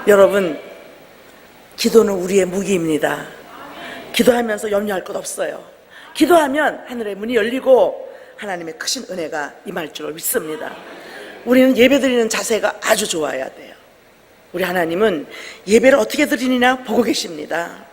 여러분, 기도는 우리의 무기입니다. 기도하면서 염려할 것 없어요. 기도하면 하늘의 문이 열리고 하나님의 크신 은혜가 임할 줄을 믿습니다. 우리는 예배드리는 자세가 아주 좋아야 돼요. 우리 하나님은 예배를 어떻게 드리느냐 보고 계십니다.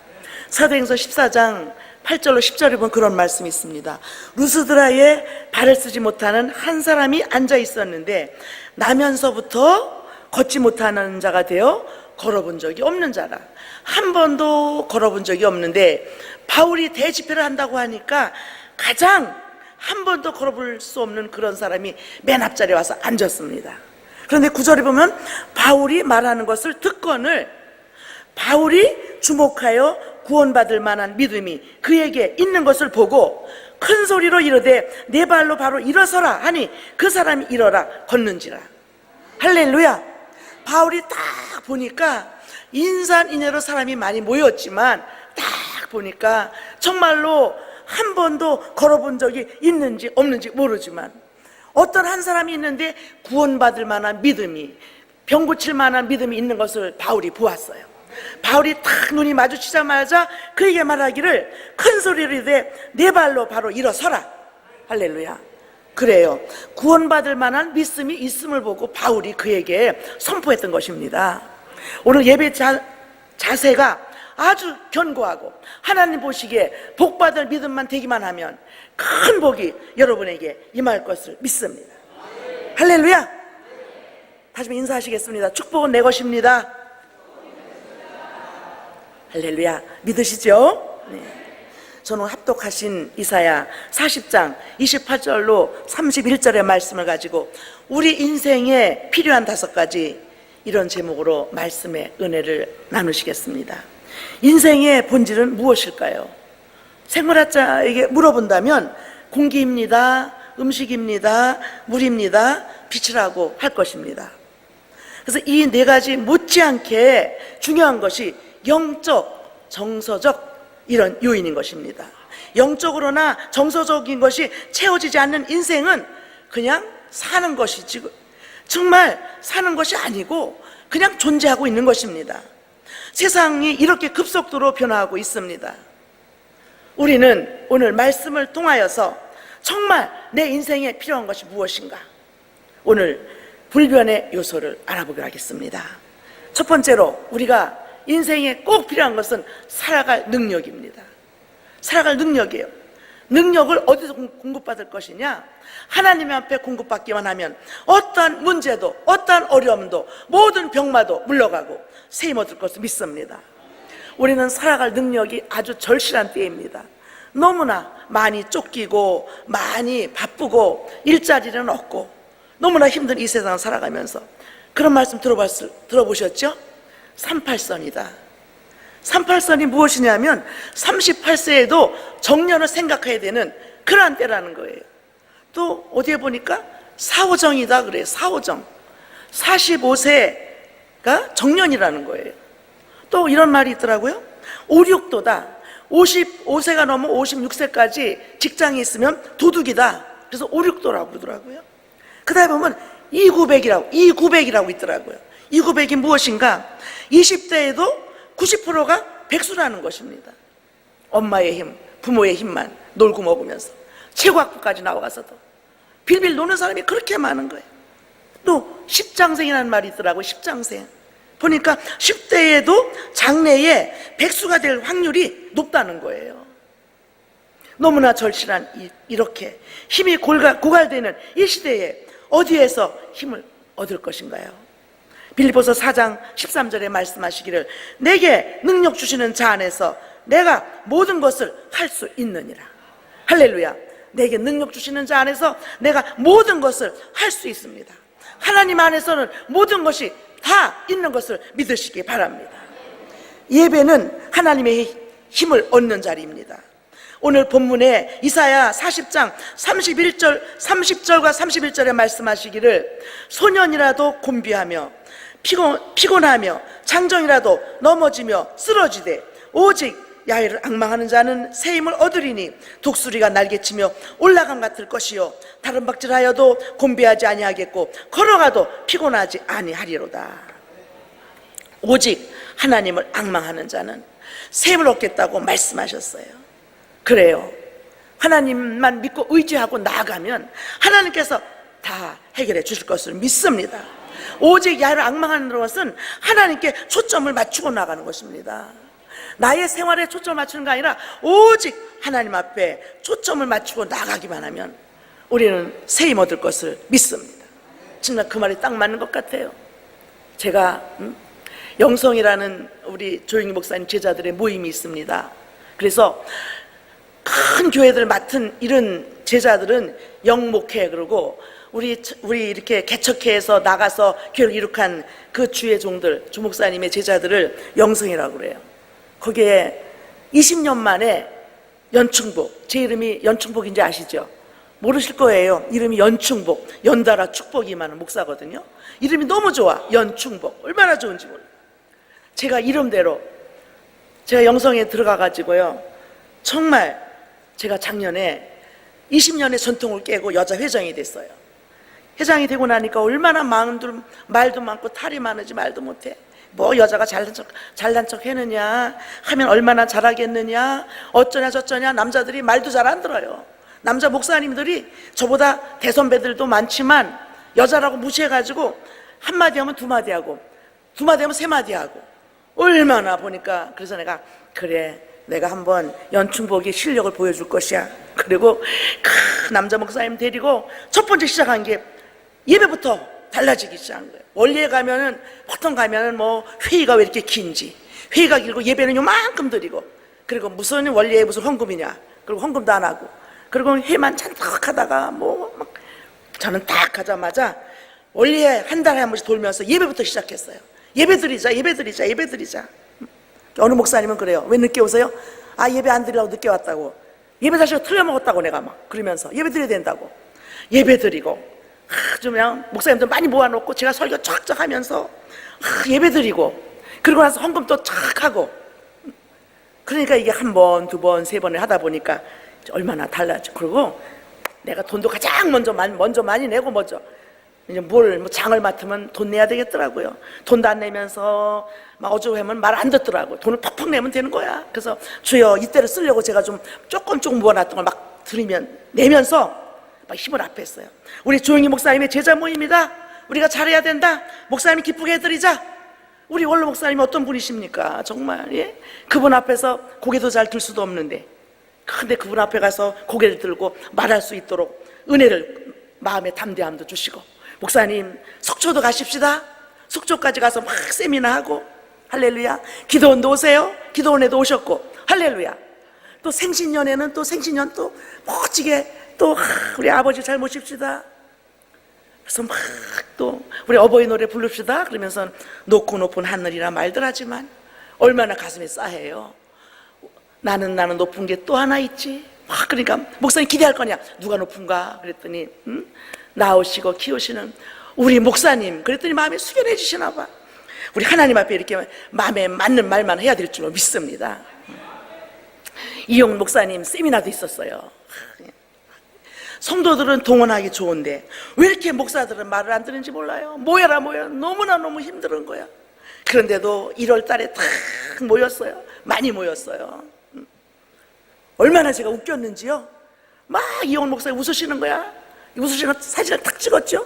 사도행전 14장 8절로 10절에 보면 그런 말씀이 있습니다. 루스드라에 발을 쓰지 못하는 한 사람이 앉아 있었는데 나면서부터 걷지 못하는 자가 되어 걸어본 적이 없는 자라. 한 번도 걸어본 적이 없는데 바울이 대집회를 한다고 하니까 가장 한 번도 걸어볼 수 없는 그런 사람이 맨 앞자리에 와서 앉았습니다. 그런데 9절에 보면 바울이 말하는 것을 듣거늘 바울이 주목하여 구원받을 만한 믿음이 그에게 있는 것을 보고 큰 소리로 이르되 내 발로 바로 일어서라 하니 그 사람이 일어라 걷는지라. 할렐루야. 바울이 딱 보니까 인산인해로 사람이 많이 모였지만 딱 보니까 정말로 한 번도 걸어본 적이 있는지 없는지 모르지만 어떤 한 사람이 있는데 구원받을 만한 믿음이, 병 고칠 만한 믿음이 있는 것을 바울이 보았어요. 바울이 딱 눈이 마주치자마자 그에게 말하기를 큰 소리로 이르되 내 발로 바로 일어서라. 할렐루야. 그래요. 구원받을 만한 믿음이 있음을 보고 바울이 그에게 선포했던 것입니다. 오늘 예배 자세가 아주 견고하고 하나님 보시기에 복받을 믿음만 되기만 하면 큰 복이 여러분에게 임할 것을 믿습니다. 할렐루야. 다시 한번 인사하시겠습니다. 축복은 내 것입니다. 할렐루야. 믿으시죠? 네. 저는 합독하신 이사야 40장 28절로 31절의 말씀을 가지고 우리 인생에 필요한 5가지 이런 제목으로 말씀의 은혜를 나누시겠습니다. 인생의 본질은 무엇일까요? 생물학자에게 물어본다면 공기입니다, 음식입니다, 물입니다, 빛이라고 할 것입니다. 그래서 이 4가지 못지않게 중요한 것이 영적, 정서적 이런 요인인 것입니다. 영적으로나 정서적인 것이 채워지지 않는 인생은 그냥 사는 것이지 정말 사는 것이 아니고 그냥 존재하고 있는 것입니다. 세상이 이렇게 급속도로 변화하고 있습니다. 우리는 오늘 말씀을 통하여서 정말 내 인생에 필요한 것이 무엇인가, 오늘 불변의 요소를 알아보기로 하겠습니다. 첫 번째로 우리가 인생에 꼭 필요한 것은 살아갈 능력입니다. 살아갈 능력이에요. 능력을 어디서 공급받을 것이냐? 하나님 앞에 공급받기만 하면 어떠한 문제도 어떠한 어려움도 모든 병마도 물러가고 세임 얻을 것을 믿습니다. 우리는 살아갈 능력이 아주 절실한 때입니다. 너무나 많이 쫓기고 많이 바쁘고 일자리는 없고 너무나 힘든 이 세상을 살아가면서 그런 말씀 들어보셨죠? 38선이다. 38선이 무엇이냐면 38세에도 정년을 생각해야 되는 그러한 때라는 거예요. 또 어디에 보니까 사오정이다 그래요. 사오정. 45세가 정년이라는 거예요. 또 이런 말이 있더라고요. 56도다. 55세가 넘어 56세까지 직장에 있으면 도둑이다. 그래서 56도라고 그러더라고요. 그 다음에 보면 2900이라고 있더라고요. 2900이 무엇인가? 20대에도 90%가 백수라는 것입니다. 엄마의 힘, 부모의 힘만 놀고 먹으면서 최고학부까지 나와가서도 빌빌 노는 사람이 그렇게 많은 거예요. 또 십장생이라는 말이 있더라고요. 십장생. 보니까 10대에도 장래에 백수가 될 확률이 높다는 거예요. 너무나 절실한 이렇게 힘이 고갈되는 이 시대에 어디에서 힘을 얻을 것인가요? 빌립보서 4장 13절에 말씀하시기를 내게 능력 주시는 자 안에서 내가 모든 것을 할 수 있느니라. 할렐루야. 내게 능력 주시는 자 안에서 내가 모든 것을 할 수 있습니다. 하나님 안에서는 모든 것이 다 있는 것을 믿으시기 바랍니다. 예배는 하나님의 힘을 얻는 자리입니다. 오늘 본문에 이사야 40장 30절과 31절에 말씀하시기를 소년이라도 곤비하며 피곤하며 장정이라도 넘어지며 쓰러지되 오직 야훼를 앙망하는 자는 새 힘을 얻으리니 독수리가 날개치며 올라감 같을 것이요 다른 박질하여도 곤비하지 아니하겠고 걸어가도 피곤하지 아니하리로다. 오직 하나님을 앙망하는 자는 샘을 얻겠다고 말씀하셨어요. 그래요. 하나님만 믿고 의지하고 나아가면 하나님께서 다 해결해 주실 것을 믿습니다. 오직 야를 앙망하는 것은 하나님께 초점을 맞추고 나가는 것입니다. 나의 생활에 초점을 맞추는 게 아니라 오직 하나님 앞에 초점을 맞추고 나가기만 하면 우리는 새 힘 얻을 것을 믿습니다. 정말 그 말이 딱 맞는 것 같아요. 제가 영성이라는 우리 조영희 목사님 제자들의 모임이 있습니다. 그래서 큰 교회들 맡은 이런 제자들은 영목회, 그러고 우리 이렇게 개척회에서 나가서 교회를 이룩한 그 주의 종들, 주 목사님의 제자들을 영성이라고 그래요. 거기에 20년 만에 연충복, 제 이름이 연충복인지 아시죠? 모르실 거예요. 이름이 연충복, 연달아 축복이 많은 목사거든요. 이름이 너무 좋아. 연충복. 얼마나 좋은지 몰라요. 제가 이름대로 제가 영성에 들어가가지고요, 정말 제가 작년에 20년의 전통을 깨고 여자 회장이 됐어요. 회장이 되고 나니까 얼마나 말도 많고 탈이 많은지 말도 못해. 뭐 여자가 잘난 척 해느냐 하면 얼마나 잘하겠느냐, 어쩌냐 저쩌냐. 남자들이 말도 잘 안 들어요. 남자 목사님들이 저보다 대선배들도 많지만 여자라고 무시해가지고 한마디 하면 두마디 하고, 두마디 하면 세마디 하고, 얼마나 보니까. 그래서 내가 그래, 내가 한번 연충복의 실력을 보여줄 것이야. 그리고 그 남자 목사님 데리고 첫 번째 시작한 게 예배부터 달라지기 시작한 거예요. 원리에 가면은, 보통 가면은 뭐 회의가 왜 이렇게 긴지, 회의가 길고 예배는 요만큼 드리고, 그리고 무슨 원리에 무슨 헌금이냐, 그리고 헌금도 안 하고, 그리고 회만 잔뜩 하다가 뭐 막. 저는 딱 가자마자 원리에 한 달에 한 번씩 돌면서 예배부터 시작했어요. 예배 드리자, 예배 드리자, 예배 드리자. 어느 목사님은 그래요. 왜 늦게 오세요? 아, 예배 안 드리려고 늦게 왔다고. 예배 사실 틀려먹었다고 내가 막 그러면서 예배 드려야 된다고. 예배 드리고, 좀 그냥 목사님들 많이 모아놓고 제가 설교 쫙쫙 하면서 예배 드리고, 그리고 나서 헌금 또 쫙 하고. 그러니까 이게 한 번, 두 번, 세 번을 하다 보니까 얼마나 달라져. 그리고 내가 돈도 가장 먼저 많이 내고, 이제 뭐 장을 맡으면 돈 내야 되겠더라고요. 돈도 안 내면서 막 어쩌고하면 말 안 듣더라고요. 돈을 팍팍 내면 되는 거야. 그래서 주여, 이때를 쓰려고 제가 좀 조금 모아놨던 걸 막 내면서 막 힘을 합했어요. 우리 조영희 목사님의 제자 모임이다. 우리가 잘해야 된다. 목사님이 기쁘게 해드리자. 우리 원로 목사님이 어떤 분이십니까? 정말, 예? 그분 앞에서 고개도 잘 들 수도 없는데, 근데 그분 앞에 가서 고개를 들고 말할 수 있도록 은혜를, 마음의 담대함도 주시고, 목사님 속초도 가십시다. 속초까지 가서 막 세미나하고, 할렐루야. 기도원도 오세요. 기도원에도 오셨고, 할렐루야. 또 생신년에는 또 생신년 또 멋지게 또 우리 아버지 잘 모십시다. 그래서 막 또 우리 어버이 노래 부릅시다. 그러면서 높고 높은 하늘이라 말들 하지만 얼마나 가슴에 싸해요. 나는 높은 게 또 하나 있지. 막 그러니까 목사님 기대할 거냐? 누가 높은가? 그랬더니 낳으시고 키우시는 우리 목사님. 그랬더니 마음이 숙연해 주시나 봐. 우리 하나님 앞에 이렇게 마음에 맞는 말만 해야 될 줄 믿습니다. 이용 목사님 세미나도 있었어요. 성도들은 동원하기 좋은데 왜 이렇게 목사들은 말을 안 듣는지 몰라요. 모여라 너무나 너무 힘든 거야. 그런데도 1월 달에 탁 모였어요. 많이 모였어요. 얼마나 제가 웃겼는지요. 막 이용 목사님 웃으시는 거야. 웃으시는 사진을 탁 찍었죠.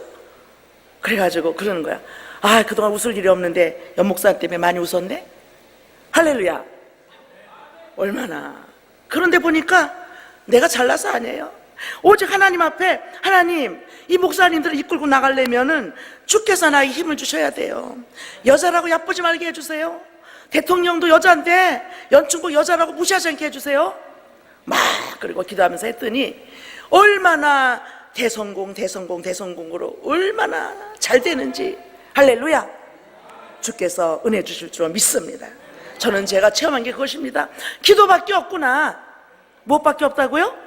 그래가지고 그러는 거야. 아, 그동안 웃을 일이 없는데 연 목사 때문에 많이 웃었네. 할렐루야. 얼마나. 그런데 보니까 내가 잘나서 아니에요. 오직 하나님 앞에, 하나님, 이 목사님들을 이끌고 나가려면은 주께서 나에게 힘을 주셔야 돼요. 여자라고 야쁘지 말게 해주세요. 대통령도 여자인데 연충복 여자라고 무시하지 않게 해주세요. 막 그리고 기도하면서 했더니 얼마나 대성공으로 얼마나 잘 되는지. 할렐루야. 주께서 은혜 주실 줄 믿습니다. 저는 제가 체험한 게 그것입니다. 기도밖에 없구나. 무엇밖에 없다고요?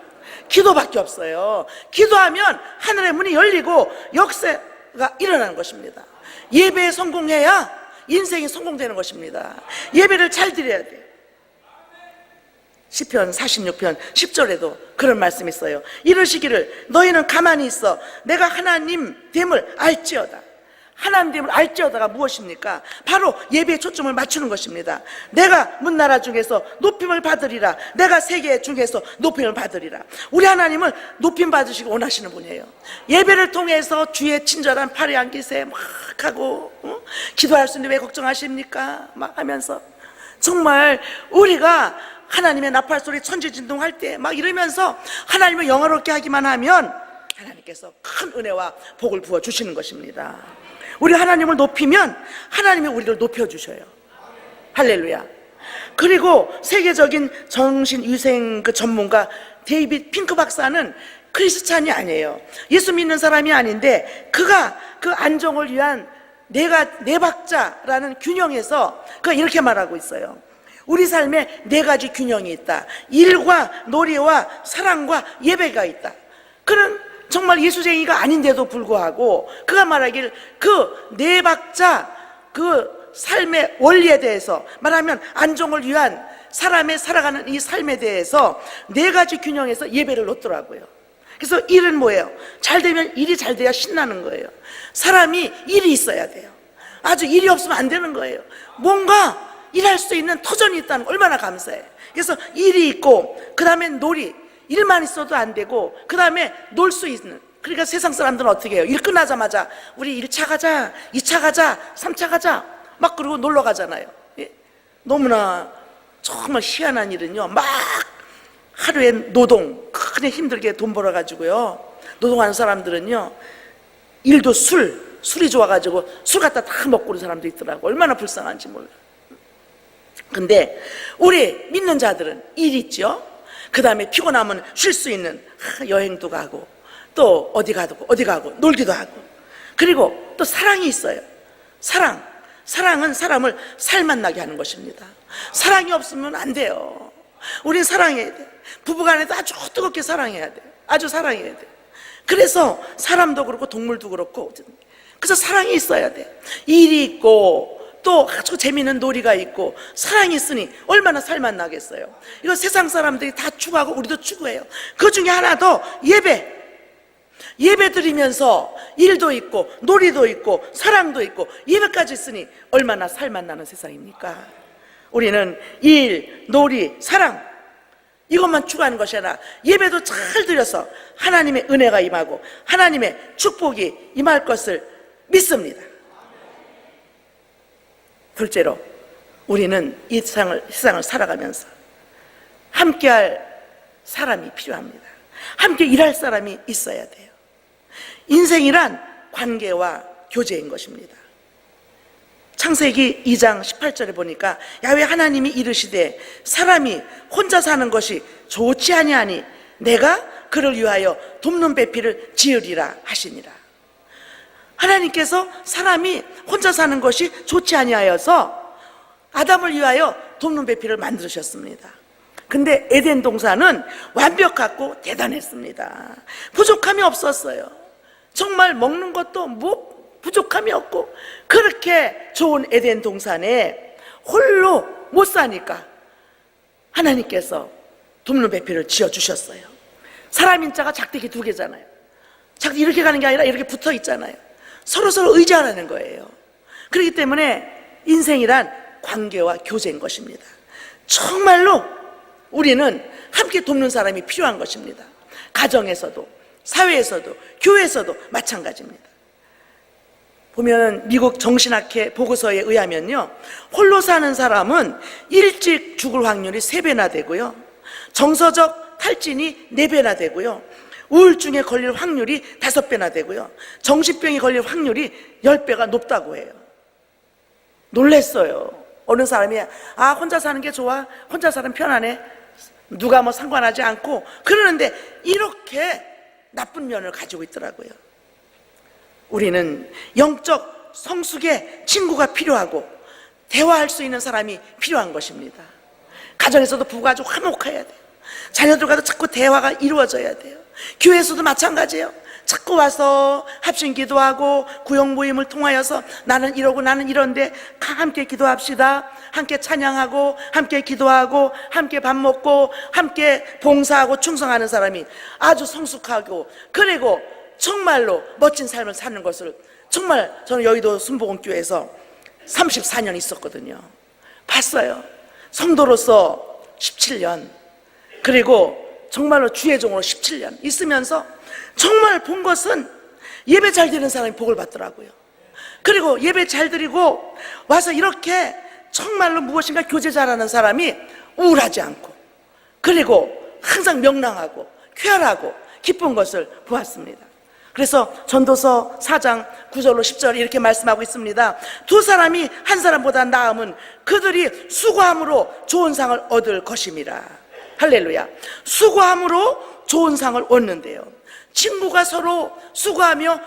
기도밖에 없어요. 기도하면 하늘의 문이 열리고 역사가 일어나는 것입니다. 예배에 성공해야 인생이 성공되는 것입니다. 예배를 잘 드려야 돼요. 시편 46편 10절에도 그런 말씀이 있어요. 이러시기를 너희는 가만히 있어 내가 하나님 됨을 알지어다. 하나님을 알지어다가 무엇입니까? 바로 예배에 초점을 맞추는 것입니다. 내가 문나라 중에서 높임을 받으리라. 내가 세계 중에서 높임을 받으리라. 우리 하나님은 높임 받으시기 원하시는 분이에요. 예배를 통해서 주의 친절한 팔에 안기세 막 하고 기도할 수 있는데 왜 걱정하십니까? 막 하면서 정말 우리가 하나님의 나팔소리 천지진동할 때 막 이러면서 하나님을 영화롭게 하기만 하면 하나님께서 큰 은혜와 복을 부어주시는 것입니다. 우리 하나님을 높이면 하나님이 우리를 높여주셔요. 할렐루야. 그리고 세계적인 정신위생 그 전문가 데이빗 핑크 박사는 크리스찬이 아니에요. 예수 믿는 사람이 아닌데 그가 그 안정을 위한 네 박자라는 균형에서 그가 이렇게 말하고 있어요. 우리 삶에 네 가지 균형이 있다. 일과 놀이와 사랑과 예배가 있다. 그는 정말 예수쟁이가 아닌데도 불구하고 그가 말하길 그 네 박자 그 삶의 원리에 대해서 말하면 안정을 위한 사람의 살아가는 이 삶에 대해서 네 가지 균형에서 예배를 놓더라고요. 그래서 일은 뭐예요? 잘 되면 일이 잘 돼야 신나는 거예요. 사람이 일이 있어야 돼요. 아주 일이 없으면 안 되는 거예요. 뭔가 일할 수 있는 터전이 있다는 거 얼마나 감사해. 그래서 일이 있고 그 다음에 놀이, 일만 있어도 안 되고 그 다음에 놀 수 있는. 그러니까 세상 사람들은 어떻게 해요? 일 끝나자마자 우리 1차 가자, 2차 가자, 3차 가자 막 그러고 놀러 가잖아요. 예? 너무나 정말 희한한 일은요, 막 하루에 노동 크게 힘들게 돈 벌어가지고요, 노동하는 사람들은요 일도 술이 좋아가지고 술 갖다 다 먹고 그런 사람도 있더라고. 얼마나 불쌍한지 몰라. 근데 우리 믿는 자들은 일 있죠. 그 다음에 피곤하면 쉴 수 있는 여행도 가고 또 어디 가고 놀기도 하고, 그리고 또 사랑이 있어요. 사랑은 사람을 살맛나게 하는 것입니다. 사랑이 없으면 안 돼요. 우린 사랑해야 돼. 부부간에도 아주 뜨겁게 사랑해야 돼. 아주 사랑해야 돼. 그래서 사람도 그렇고 동물도 그렇고 그래서 사랑이 있어야 돼. 일이 있고 또 아주 재미있는 놀이가 있고 사랑이 있으니 얼마나 살맛나겠어요. 이거 세상 사람들이 다 추구하고 우리도 추구해요. 그 중에 하나 더 예배 드리면서 일도 있고 놀이도 있고 사랑도 있고 예배까지 있으니 얼마나 살맛나는 세상입니까? 우리는 일, 놀이, 사랑 이것만 추구하는 것이 아니라 예배도 잘 드려서 하나님의 은혜가 임하고 하나님의 축복이 임할 것을 믿습니다. 둘째로 우리는 이 세상을 살아가면서 함께할 사람이 필요합니다. 함께 일할 사람이 있어야 돼요. 인생이란 관계와 교제인 것입니다. 창세기 2장 18절에 보니까 야훼 하나님이 이르시되 사람이 혼자 사는 것이 좋지 아니하니 내가 그를 위하여 돕는 배필을 지으리라 하시니라. 하나님께서 사람이 혼자 사는 것이 좋지 아니하여서 아담을 위하여 돕는 배필을 만드셨습니다. 근데 에덴 동산은 완벽하고 대단했습니다. 부족함이 없었어요. 정말 먹는 것도 뭐 부족함이 없고 그렇게 좋은 에덴 동산에 홀로 못 사니까 하나님께서 돕는 배필을 지어주셨어요. 사람 인자가 작대기 2개잖아요. 작대기 이렇게 가는 게 아니라 이렇게 붙어 있잖아요. 서로 의지하라는 거예요. 그렇기 때문에 인생이란 관계와 교제인 것입니다. 정말로 우리는 함께 돕는 사람이 필요한 것입니다. 가정에서도 사회에서도 교회에서도 마찬가지입니다. 보면 미국 정신학회 보고서에 의하면요, 홀로 사는 사람은 일찍 죽을 확률이 3배나 되고요, 정서적 탈진이 4배나 되고요, 우울증에 걸릴 확률이 5배나 되고요, 정신병이 걸릴 확률이 10배가 높다고 해요. 놀랬어요. 어느 사람이 혼자 사는 게 좋아, 혼자 살면 편하네, 누가 뭐 상관하지 않고 그러는데 이렇게 나쁜 면을 가지고 있더라고요. 우리는 영적 성숙의 친구가 필요하고 대화할 수 있는 사람이 필요한 것입니다. 가정에서도 부부가 아주 화목해야 돼요. 자녀들과도 자꾸 대화가 이루어져야 돼요. 교회에서도 마찬가지예요. 자꾸 와서 합심 기도하고 구역 모임을 통하여서 나는 이러고 나는 이런데 함께 기도합시다. 함께 찬양하고 함께 기도하고 함께 밥 먹고 함께 봉사하고 충성하는 사람이 아주 성숙하고 그리고 정말로 멋진 삶을 사는 것을 정말 저는 여의도 순복음교회에서 34년 있었거든요. 봤어요. 성도로서 17년, 그리고 정말로 주의 종으로 17년 있으면서 정말 본 것은 예배 잘 드리는 사람이 복을 받더라고요. 그리고 예배 잘 드리고 와서 이렇게 정말로 무엇인가 교제 잘하는 사람이 우울하지 않고, 그리고 항상 명랑하고 쾌활하고 기쁜 것을 보았습니다. 그래서 전도서 4장 9절로 10절 이렇게 말씀하고 있습니다. 두 사람이 한 사람보다 나음은 그들이 수고함으로 좋은 상을 얻을 것임이라. 할렐루야. 수고함으로 좋은 상을 얻는데요. 친구가 서로 수고하며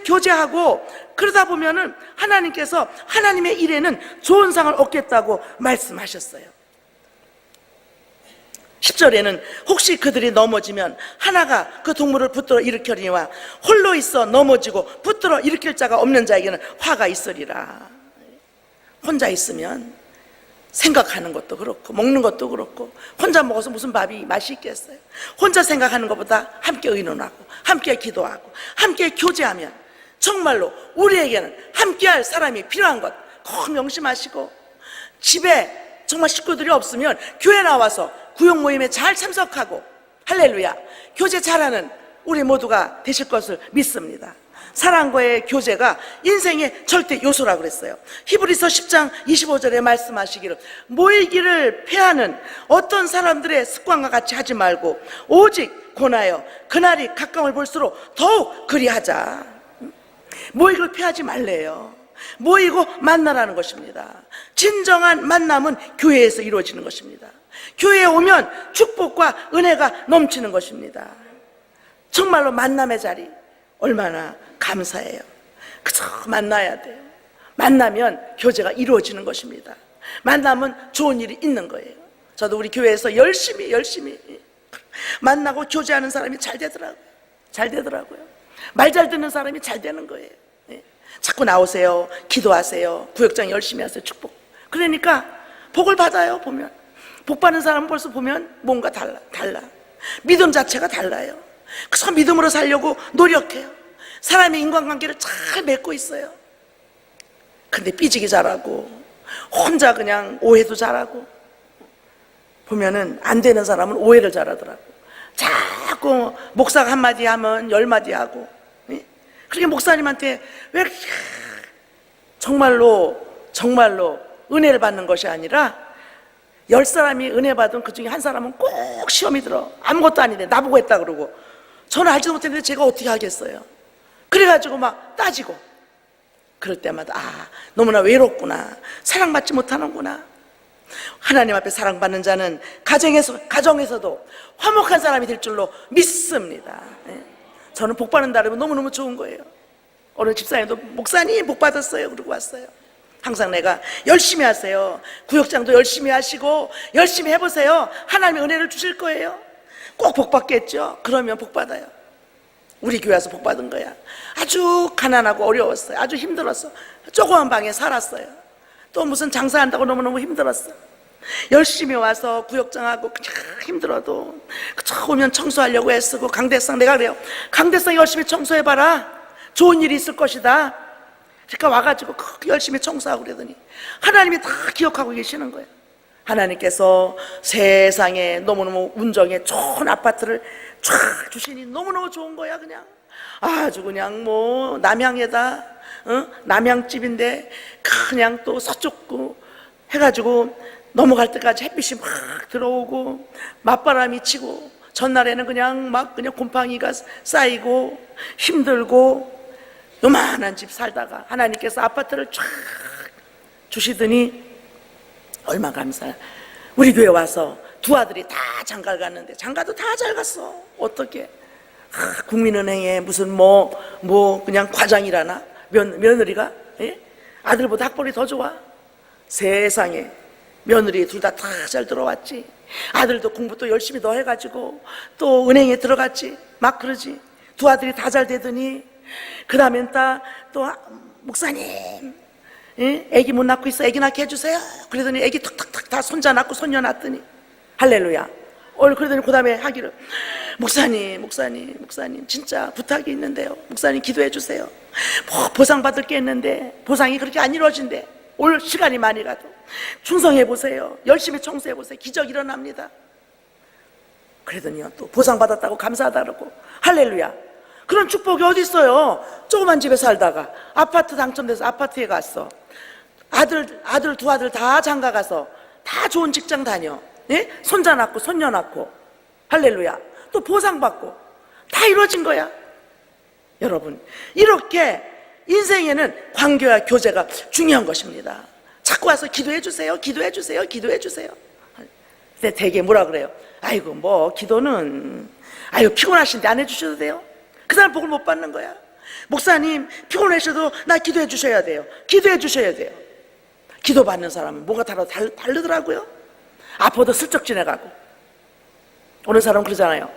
교제하고 그러다 보면은 하나님께서 하나님의 일에는 좋은 상을 얻겠다고 말씀하셨어요. 10절에는 혹시 그들이 넘어지면 하나가 그 동물을 붙들어 일으키리와 홀로 있어 넘어지고 붙들어 일으킬 자가 없는 자에게는 화가 있으리라. 혼자 있으면 생각하는 것도 그렇고 먹는 것도 그렇고, 혼자 먹어서 무슨 밥이 맛이 있겠어요. 혼자 생각하는 것보다 함께 의논하고 함께 기도하고 함께 교제하면 정말로 우리에게는 함께할 사람이 필요한 것 꼭 명심하시고, 집에 정말 식구들이 없으면 교회 나와서 구역 모임에 잘 참석하고, 할렐루야, 교제 잘하는 우리 모두가 되실 것을 믿습니다. 사랑과의 교제가 인생의 절대 요소라고 그랬어요. 히브리서 10장 25절에 말씀하시기를 모이기를 패하는 어떤 사람들의 습관과 같이 하지 말고 오직 권하여 그날이 가까움을 볼수록 더욱 그리하자. 모이기를 패하지 말래요. 모이고 만나라는 것입니다. 진정한 만남은 교회에서 이루어지는 것입니다. 교회에 오면 축복과 은혜가 넘치는 것입니다. 정말로 만남의 자리 얼마나 감사해요. 그저 만나야 돼요. 만나면 교제가 이루어지는 것입니다. 만나면 좋은 일이 있는 거예요. 저도 우리 교회에서 열심히 만나고 교제하는 사람이 잘 되더라고요. 말 잘 듣는 사람이 잘 되는 거예요. 자꾸 나오세요. 기도하세요. 구역장 열심히 하세요. 축복. 그러니까 복을 받아요. 보면 복 받는 사람은 벌써 보면 뭔가 달라. 믿음 자체가 달라요. 그래서 믿음으로 살려고 노력해요. 사람의 인간관계를 잘 맺고 있어요. 근데 삐지기 잘하고 혼자 그냥 오해도 잘하고, 보면은 안 되는 사람은 오해를 잘하더라고. 자꾸 목사가 한마디 하면 10마디 하고. 그렇게 목사님한테 왜 이렇게 정말로 은혜를 받는 것이 아니라 10사람이 은혜 받은 그 중에 한 사람은 꼭 시험이 들어. 아무것도 아닌데 나보고 했다 그러고, 저는 알지도 못했는데 제가 어떻게 하겠어요. 그래가지고 막 따지고, 그럴 때마다 너무나 외롭구나, 사랑받지 못하는구나. 하나님 앞에 사랑받는 자는 가정에서도 화목한 사람이 될 줄로 믿습니다. 저는 복 받는다 그러면 너무너무 좋은 거예요. 어느 집사님도 목사님 복 받았어요 그러고 왔어요. 항상 내가 열심히 하세요. 구역장도 열심히 하시고 열심히 해보세요. 하나님의 은혜를 주실 거예요. 꼭 복 받겠죠. 그러면 복 받아요. 우리 교회 와서 복 받은 거야. 아주 가난하고 어려웠어요. 아주 힘들었어. 조그만 방에 살았어요. 또 무슨 장사한다고 너무너무 힘들었어. 열심히 와서 구역장하고 그냥 힘들어도 오면 청소하려고 애쓰고, 강대상 내가 그래요. 강대상 열심히 청소해봐라. 좋은 일이 있을 것이다. 그러니까 와가지고 열심히 청소하고 그러더니 하나님이 다 기억하고 계시는 거예요. 하나님께서 세상에 너무너무 운정에 좋은 아파트를 쫙 주시니 너무너무 좋은 거야. 그냥 아주 그냥 뭐 남양에다 남양집인데 그냥 또 서쪽구 해가지고 넘어갈 때까지 햇빛이 막 들어오고 맞바람이 치고, 전날에는 그냥 곰팡이가 쌓이고 힘들고 요만한 집 살다가 하나님께서 아파트를 쫙 주시더니 얼마나 감사해. 우리 교회 와서 두 아들이 다 장가를 갔는데 장가도 다 잘 갔어. 어떻게 국민은행에 무슨 그냥 과장이라나 며느리가 아들보다 학벌이 더 좋아. 세상에 며느리 둘 다 잘 들어왔지. 아들도 공부 또 열심히 더 해가지고 또 은행에 들어갔지. 막 그러지. 두 아들이 다 잘 되더니 그 다음엔 또 목사님 애기 못 낳고 있어. 애기 낳게 해주세요. 그러더니 애기 탁탁탁 다 손자 낳고 손녀 낳더니 할렐루야. 그러더니 그 다음에 하기를 목사님 진짜 부탁이 있는데요. 목사님 기도해 주세요. 뭐 보상 받을 게 있는데 보상이 그렇게 안 이루어진대. 올 시간이 많이 가도 충성해 보세요. 열심히 청소해 보세요. 기적 일어납니다. 그러더니요, 또 보상 받았다고 감사하다 그러고 할렐루야. 그런 축복이 어디 있어요? 조그만 집에 살다가 아파트 당첨돼서 아파트에 갔어. 아들 두 아들 다 장가 가서 다 좋은 직장 다녀. 예? 손자 낳고 손녀 낳고 할렐루야. 또 보상 받고 다 이루어진 거야. 여러분, 이렇게 인생에는 관계와 교제가 중요한 것입니다. 자꾸 와서 기도해 주세요. 근데 되게 뭐라 그래요? 아이고 뭐 기도는 피곤하신데 안 해주셔도 돼요. 그 사람 복을 못 받는 거야. 목사님 피곤하셔도 나 기도해 주셔야 돼요. 기도 받는 사람은 뭔가 다르더라고요. 아파도 슬쩍 지나가고. 어느 사람은 그러잖아요.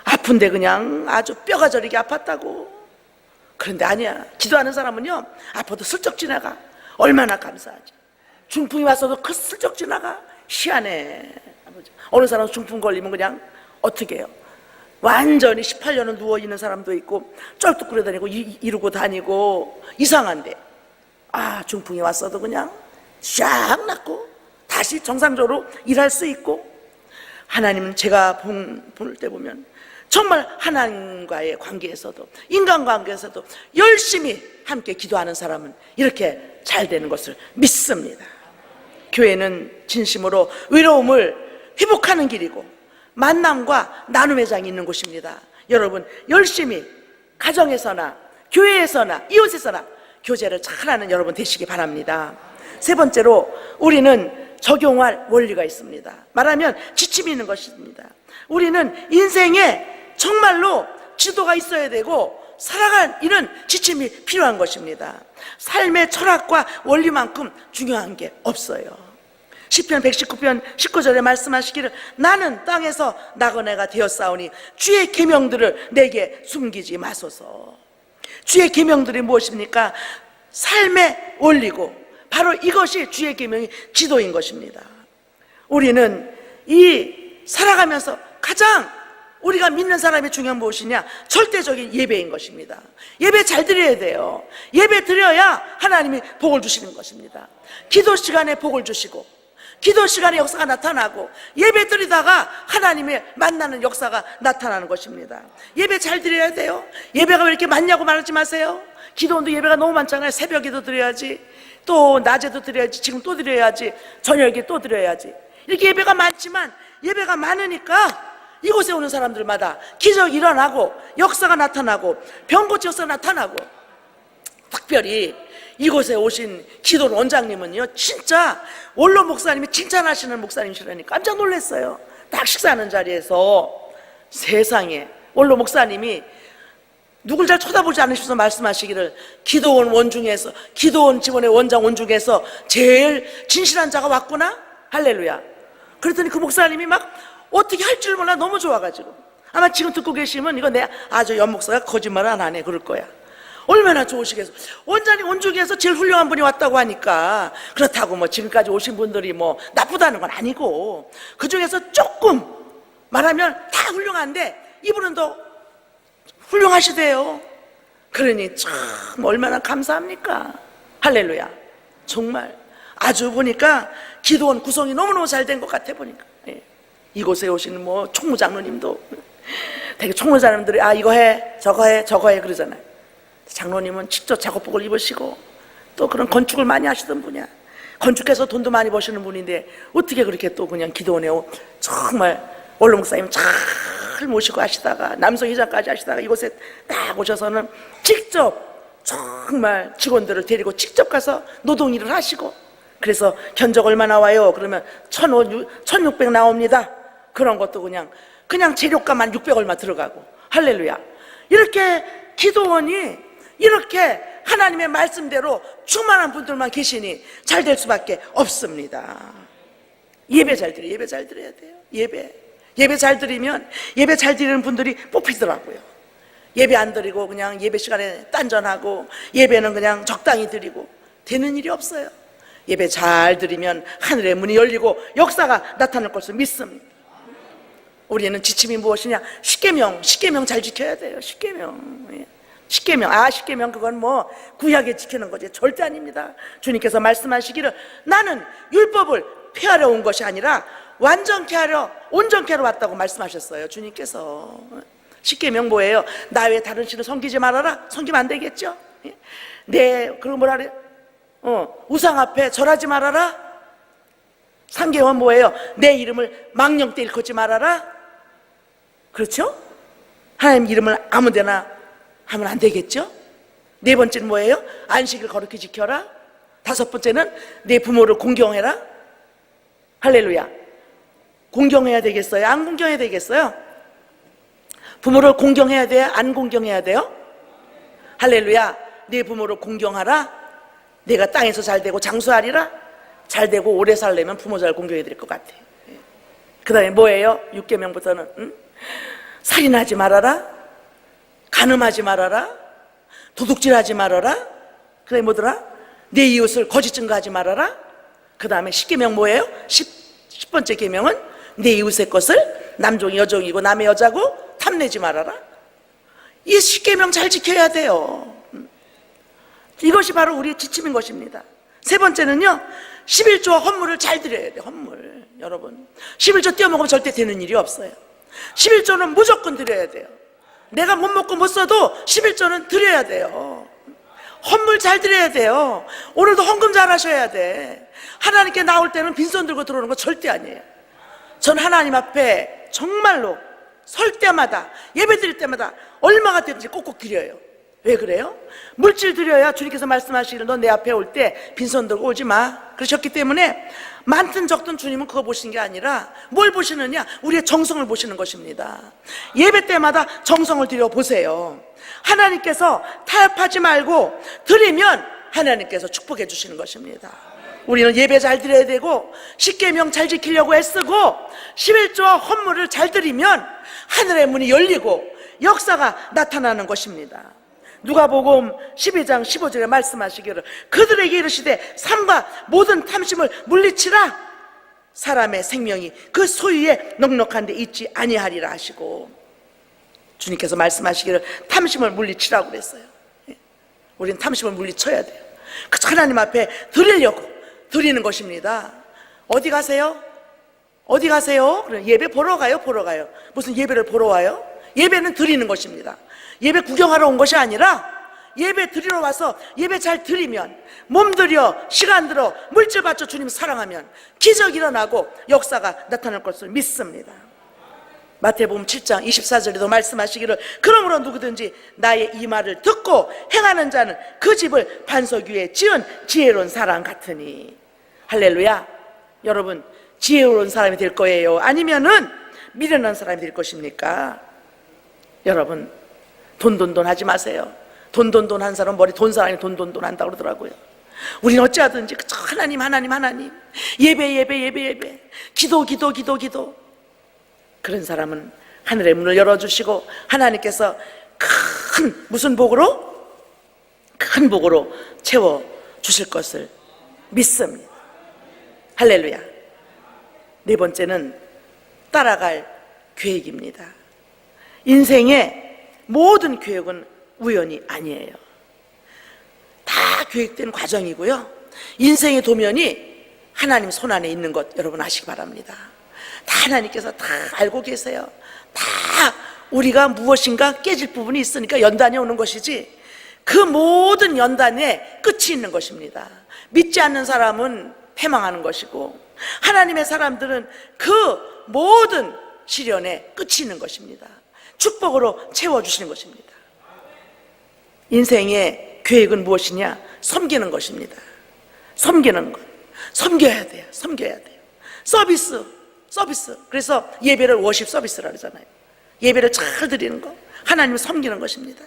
아픈데 그냥 아주 뼈가 저리게 아팠다고. 그런데 아니야. 기도하는 사람은요, 아파도 슬쩍 지나가. 얼마나 감사하지. 중풍이 왔어도 그 슬쩍 지나가. 희한해. 어느 사람은 중풍 걸리면 그냥 어떻게 해요? 완전히 18년을 누워있는 사람도 있고 쩔뚝거려 다니고 이러고 다니고 이상한데, 중풍이 왔어도 그냥 샥 낫고 다시 정상적으로 일할 수 있고. 하나님은 제가 볼 때 보면 정말 하나님과의 관계에서도 인간관계에서도 열심히 함께 기도하는 사람은 이렇게 잘 되는 것을 믿습니다. 교회는 진심으로 외로움을 회복하는 길이고 만남과 나눔의 장이 있는 곳입니다. 여러분, 열심히 가정에서나 교회에서나 이웃에서나 교제를 잘하는 여러분 되시기 바랍니다. 세 번째로, 우리는 적용할 원리가 있습니다. 말하면 지침이 있는 것입니다. 우리는 인생에 정말로 지도가 있어야 되고 살아갈 이런 지침이 필요한 것입니다. 삶의 철학과 원리만큼 중요한 게 없어요. 시편 119편 19절에 말씀하시기를, 나는 땅에서 나그네가 되었사오니 주의 계명들을 내게 숨기지 마소서. 주의 계명들이 무엇입니까? 삶의 원리고 바로 이것이 주의 계명이 지도인 것입니다. 우리는 이 살아가면서 가장 우리가 믿는 사람이 중요한 무엇이냐? 절대적인 예배인 것입니다. 예배 잘 드려야 돼요. 예배 드려야 하나님이 복을 주시는 것입니다. 기도 시간에 복을 주시고 기도 시간에 역사가 나타나고 예배 드리다가 하나님의 만나는 역사가 나타나는 것입니다. 예배 잘 드려야 돼요. 예배가 왜 이렇게 많냐고 말하지 마세요. 기도원도 예배가 너무 많잖아요. 새벽에도 드려야지, 또 낮에도 드려야지, 지금 또 드려야지, 저녁에 또 드려야지. 이렇게 예배가 많지만 예배가 많으니까 이곳에 오는 사람들마다 기적이 일어나고 역사가 나타나고 병고치 역사가 나타나고. 특별히 이곳에 오신 기도 원장님은요, 진짜 원로 목사님이 칭찬하시는 목사님이시라니 깜짝 놀랐어요. 딱 식사하는 자리에서 세상에 원로 목사님이 누굴 잘 쳐다보지 않으셔서 말씀하시기를, 기도원 원중에서, 기도원 직원의 원장 원중에서 제일 진실한 자가 왔구나. 할렐루야. 그랬더니 그 목사님이 막 어떻게 할 줄 몰라 너무 좋아가지고, 아마 지금 듣고 계시면 이거 내 연 목사가 거짓말을 안 하네 그럴 거야. 얼마나 좋으시겠어. 원장님 원중에서 제일 훌륭한 분이 왔다고 하니까, 그렇다고 뭐 지금까지 오신 분들이 뭐 나쁘다는 건 아니고, 그 중에서 조금 말하면 다 훌륭한데 이분은 더 훌륭하시대요. 그러니 참 얼마나 감사합니까. 할렐루야. 정말 아주 보니까 기도원 구성이 너무너무 잘 된 것 같아 보니까. 이곳에 오시는 뭐 총무장로님도 되게 총무장로님들이 이거 해 저거 해 그러잖아요. 장로님은 직접 작업복을 입으시고 또 그런 건축을 많이 하시던 분이야. 건축해서 돈도 많이 버시는 분인데 어떻게 그렇게 또 그냥 기도원에 정말 원로 목사님 잘 모시고 하시다가 남성회장까지 하시다가 이곳에 딱 오셔서는 직접 정말 직원들을 데리고 직접 가서 노동일을 하시고, 그래서 견적 얼마 나와요? 그러면 1,600 나옵니다. 그런 것도 그냥 재료값만 600 얼마 들어가고. 할렐루야. 이렇게 기도원이 이렇게 하나님의 말씀대로 충만한 분들만 계시니 잘 될 수밖에 없습니다. 예배 잘 드려야 돼요. 예배 잘 드리면, 예배 잘 드리는 분들이 뽑히더라고요. 예배 안 드리고 그냥 예배 시간에 딴전하고 예배는 그냥 적당히 드리고 되는 일이 없어요. 예배 잘 드리면 하늘의 문이 열리고 역사가 나타날 것을 믿습니다. 우리는 지침이 무엇이냐? 십계명 잘 지켜야 돼요. 십계명. 십계명 그건 뭐 구약에 지키는 거지 절대 아닙니다. 주님께서 말씀하시기를 나는 율법을 폐하러 온 것이 아니라 완전케 하려 온전케 하러 왔다고 말씀하셨어요. 주님께서. 십계명 뭐예요? 나 외에 다른 신을 섬기지 말아라. 섬기면 안 되겠죠? 그리고 뭐라 그래요? 우상 앞에 절하지 말아라. 상계원 뭐예요? 내 이름을 망령 때 일컫지 말아라. 그렇죠? 하나님 이름을 아무 데나 하면 안 되겠죠? 네 번째는 뭐예요? 안식일 거룩히 지켜라. 다섯 번째는 내 부모를 공경해라. 할렐루야. 공경해야 되겠어요? 안 공경해야 되겠어요? 부모를 공경해야 돼요? 안 공경해야 돼요? 할렐루야. 내 부모를 공경하라. 내가 땅에서 잘 되고 장수하리라. 잘 되고 오래 살려면 부모 잘 공경해야 될 것 같아. 그 다음에 뭐예요? 6계명부터는 살인하지 말아라. 간음하지 말아라. 도둑질하지 말아라. 그 다음에 뭐더라? 내 이웃을 거짓 증거하지 말아라. 그 다음에 10계명 뭐예요? 10번째 계명은 내 이웃의 것을 남종이 여종이고 남의 여자고 탐내지 말아라. 이 10계명 잘 지켜야 돼요. 이것이 바로 우리의 지침인 것입니다. 세 번째는요, 11조와 헌물을 잘 드려야 돼요. 헌물. 여러분 11조 떼어먹으면 절대 되는 일이 없어요. 11조는 무조건 드려야 돼요. 내가 못 먹고 못 써도 11조는 드려야 돼요. 헌물 잘 드려야 돼요. 오늘도 헌금 잘 하셔야 돼. 하나님께 나올 때는 빈손 들고 들어오는 거 절대 아니에요. 전 하나님 앞에 정말로 설 때마다 예배 드릴 때마다 얼마가 되는지 꼭꼭 드려요. 왜 그래요? 물질 드려야 주님께서 말씀하시기를 너 내 앞에 올 때 빈손 들고 오지 마 그러셨기 때문에 많든 적든 주님은 그거 보시는 게 아니라 뭘 보시느냐? 우리의 정성을 보시는 것입니다. 예배 때마다 정성을 들여보세요. 하나님께서 타협하지 말고 드리면 하나님께서 축복해 주시는 것입니다. 우리는 예배 잘 드려야 되고 10계명 잘 지키려고 애쓰고 11조와 헌물을 잘 드리면 하늘의 문이 열리고 역사가 나타나는 것입니다. 누가복음 12장 15절에 말씀하시기를 그들에게 이르시되 삶과 모든 탐심을 물리치라. 사람의 생명이 그 소유에 넉넉한 데 있지 아니하리라 하시고 주님께서 말씀하시기를 탐심을 물리치라고 그랬어요. 우리는 탐심을 물리쳐야 돼요. 하나님 앞에 드리려고 드리는 것입니다. 어디 가세요? 어디 가세요? 예배 보러 가요? 보러 가요. 무슨 예배를 보러 와요? 예배는 드리는 것입니다. 예배 구경하러 온 것이 아니라 예배 드리러 와서 예배 잘 드리면 몸 들여 시간 들어 물질 바쳐 주님 사랑하면 기적이 일어나고 역사가 나타날 것을 믿습니다. 마태복음 7장 24절에도 말씀하시기를 그러므로 누구든지 나의 이 말을 듣고 행하는 자는 그 집을 반석 위에 지은 지혜로운 사람 같으니. 할렐루야. 여러분 지혜로운 사람이 될 거예요? 아니면은 미련한 사람이 될 것입니까? 여러분 돈 하지 마세요. 돈 한 사람 머리 돈 사람이 돈 한다고 그러더라고요. 우리는 어찌하든지 하나님 예배 기도 그런 사람은 하늘의 문을 열어주시고 하나님께서 큰 복으로 채워주실 것을 믿습니다. 할렐루야. 네 번째는 따라갈 계획입니다. 인생의 모든 계획은 우연이 아니에요. 다 계획된 과정이고요. 인생의 도면이 하나님 손안에 있는 것 여러분 아시기 바랍니다. 다 하나님께서 다 알고 계세요. 다 우리가 무엇인가 깨질 부분이 있으니까 연단이 오는 것이지 그 모든 연단에 끝이 있는 것입니다. 믿지 않는 사람은 패망하는 것이고 하나님의 사람들은 그 모든 시련에 끝이 있는 것입니다. 축복으로 채워주시는 것입니다. 인생의 계획은 무엇이냐? 섬기는 것입니다. 섬기는 것. 섬겨야 돼요. 서비스. 그래서 예배를 워십 서비스라고 하잖아요. 예배를 잘 드리는 것. 하나님을 섬기는 것입니다.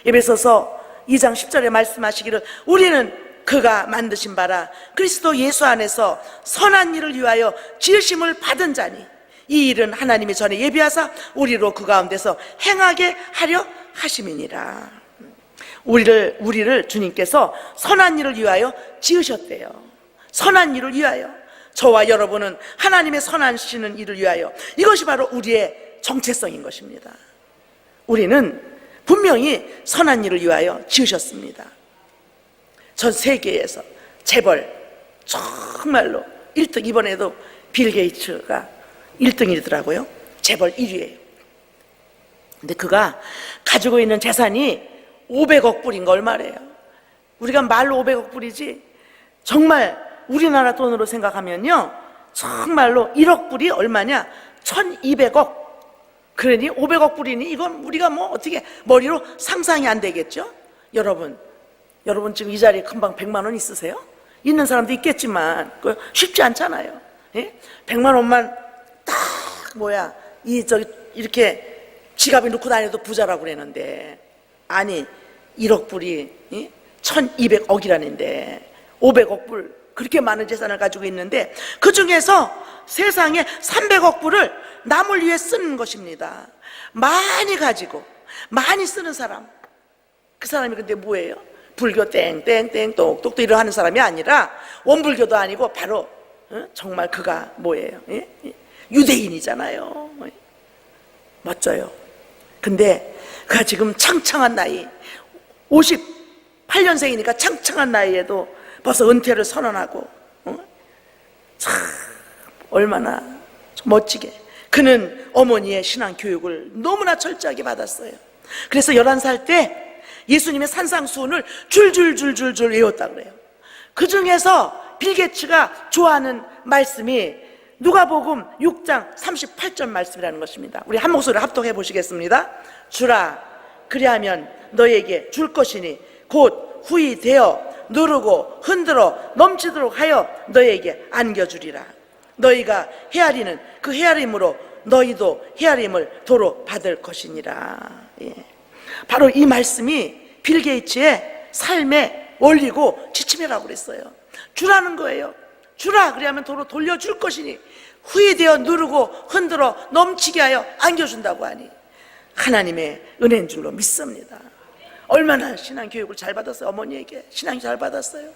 에베소서 2장 10절에 말씀하시기를 우리는 그가 만드신 바라 그리스도 예수 안에서 선한 일을 위하여 지으심을 받은 자니 이 일은 하나님이 전에 예비하사 우리로 그 가운데서 행하게 하려 하심이니라. 우리를 주님께서 선한 일을 위하여 지으셨대요. 선한 일을 위하여. 저와 여러분은 하나님의 선하시는 일을 위하여, 이것이 바로 우리의 정체성인 것입니다. 우리는 분명히 선한 일을 위하여 지으셨습니다. 전 세계에서 재벌 정말로 1등, 이번에도 빌 게이츠가 1등이더라고요. 재벌 1위예요. 근데 그가 가지고 있는 재산이 500억 불인 거 얼마래요? 우리가 말로 500억 불이지 정말 우리나라 돈으로 생각하면요, 정말로 1억 불이 얼마냐? 1200억. 그러니 500억 불이니 이건 우리가 뭐 어떻게 머리로 상상이 안 되겠죠? 여러분 지금 이 자리에 금방 100만 원 있으세요? 있는 사람도 있겠지만 그 쉽지 않잖아요. 예? 100만 원만 딱 이렇게 지갑에 넣고 다녀도 부자라고 그랬는데, 아니 1억 불이 1200억이라는데 500억 불, 그렇게 많은 재산을 가지고 있는데 그 중에서 세상에 300억 불을 남을 위해 쓰는 것입니다. 많이 가지고 많이 쓰는 사람, 그 사람이 근데 뭐예요? 불교 땡땡땡 똑똑도 일을 하는 사람이 아니라 원불교도 아니고 바로 정말 그가 뭐예요? 유대인이잖아요. 멋져요. 근데 그가 지금 창창한 나이 58년생이니까 창창한 나이에도 벌써 은퇴를 선언하고 참 얼마나 멋지게 그는 어머니의 신앙 교육을 너무나 철저하게 받았어요. 그래서 11살 때 예수님의 산상수훈을 줄줄줄줄줄 외웠다고 그래요. 그 중에서 빌 게이츠가 좋아하는 말씀이 누가복음 6장 38절 말씀이라는 것입니다. 우리 한 목소리로 합독해 보시겠습니다. 주라, 그리하면 너에게 줄 것이니 곧 후이 되어 누르고 흔들어 넘치도록 하여 너에게 안겨주리라. 너희가 헤아리는 그 헤아림으로 너희도 헤아림을 도로 받을 것이니라. 예. 바로 이 말씀이 빌 게이츠의 삶의 원리고 지침이라고 그랬어요. 주라는 거예요. 주라, 그리하면 도로 돌려줄 것이니 후이 되어 누르고 흔들어 넘치게 하여 안겨준다고 하니 하나님의 은혜인 줄로 믿습니다. 얼마나 신앙교육을 잘 받았어요. 어머니에게 신앙이 잘 받았어요.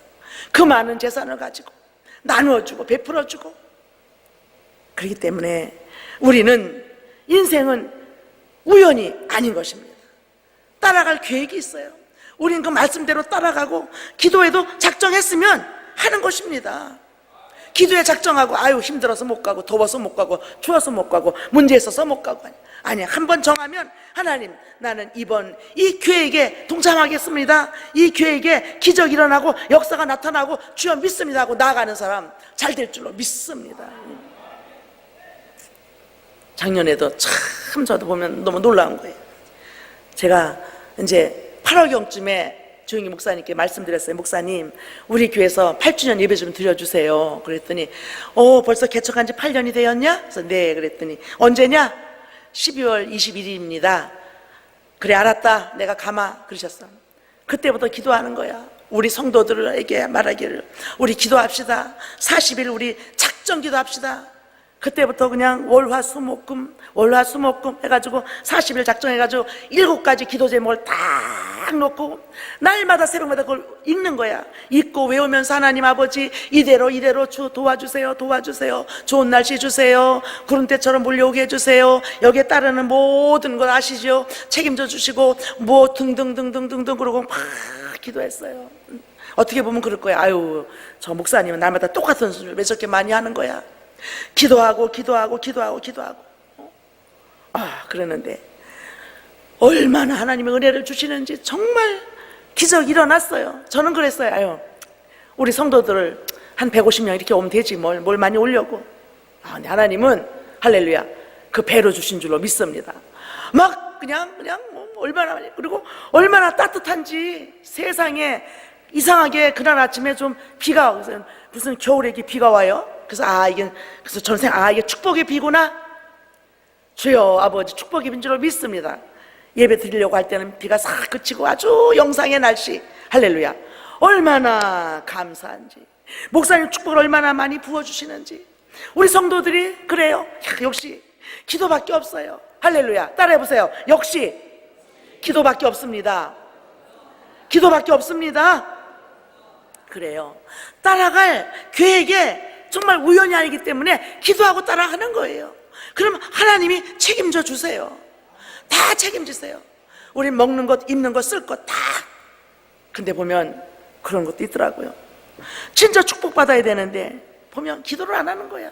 그 많은 재산을 가지고 나누어주고 베풀어주고. 그렇기 때문에 우리는 인생은 우연이 아닌 것입니다. 따라갈 계획이 있어요. 우리는 그 말씀대로 따라가고 기도에도 작정했으면 하는 것입니다. 기도에 작정하고 아유 힘들어서 못 가고 더워서 못 가고 추워서 못 가고 문제 있어서 못 가고, 아니 한번 정하면 하나님 나는 이번 이 계획에 동참하겠습니다. 이 계획에 기적이 일어나고 역사가 나타나고 주여 믿습니다 하고 나아가는 사람 잘 될 줄로 믿습니다. 작년에도 참 저도 보면 너무 놀라운 거예요. 제가 이제 8월경쯤에 조용히 목사님께 말씀드렸어요. 목사님, 우리 교회에서 8주년 예배 좀 드려주세요. 그랬더니 벌써 개척한 지 8년이 되었냐? 그래서 네. 그랬더니 언제냐? 12월 21일입니다. 그래 알았다, 내가 가마 그러셨어. 그때부터 기도하는 거야. 우리 성도들에게 말하기를 우리 기도합시다. 40일 우리 작정 기도합시다. 그때부터 그냥 월화수목금 해가지고 40일 작정해가지고 7가지 기도 제목을 딱 놓고 날마다 새벽마다 그걸 읽는 거야. 읽고 외우면서 하나님 아버지 이대로 주 도와주세요. 좋은 날씨 주세요. 구름대처럼 몰려오게 해주세요. 여기에 따르는 모든 걸 아시죠? 책임져 주시고 뭐 등등등등등등 그러고 막 기도했어요. 어떻게 보면 그럴 거야. 아유 저 목사님은 날마다 똑같은 수준을 왜 저렇게 많이 하는 거야. 기도하고 그러는데 얼마나 하나님의 은혜를 주시는지 정말 기적이 일어났어요. 저는 그랬어요. 아유 우리 성도들을 한 150명 이렇게 오면 되지 뭘 많이 오려고. 근데 하나님은 할렐루야 그 배로 주신 줄로 믿습니다. 막 그냥 얼마나 많이, 그리고 얼마나 따뜻한지. 세상에 이상하게 그날 아침에 좀 비가 무슨 겨울에 비가 와요. 그래서 그래서 저는 이게 축복의 비구나. 주여 아버지 축복의 비인 줄로 믿습니다. 예배 드리려고 할 때는 비가 싹 그치고 아주 영상의 날씨. 할렐루야. 얼마나 감사한지. 목사님 축복을 얼마나 많이 부어주시는지. 우리 성도들이 그래요. 역시 기도밖에 없어요. 할렐루야. 따라해보세요. 역시 기도밖에 없습니다. 기도밖에 없습니다. 그래요. 따라갈 계획에 정말 우연이 아니기 때문에 기도하고 따라하는 거예요. 그럼 하나님이 책임져 주세요. 다 책임지세요. 우리 먹는 것, 입는 것, 쓸 것 다. 근데 보면 그런 것도 있더라고요. 진짜 축복받아야 되는데 보면 기도를 안 하는 거야.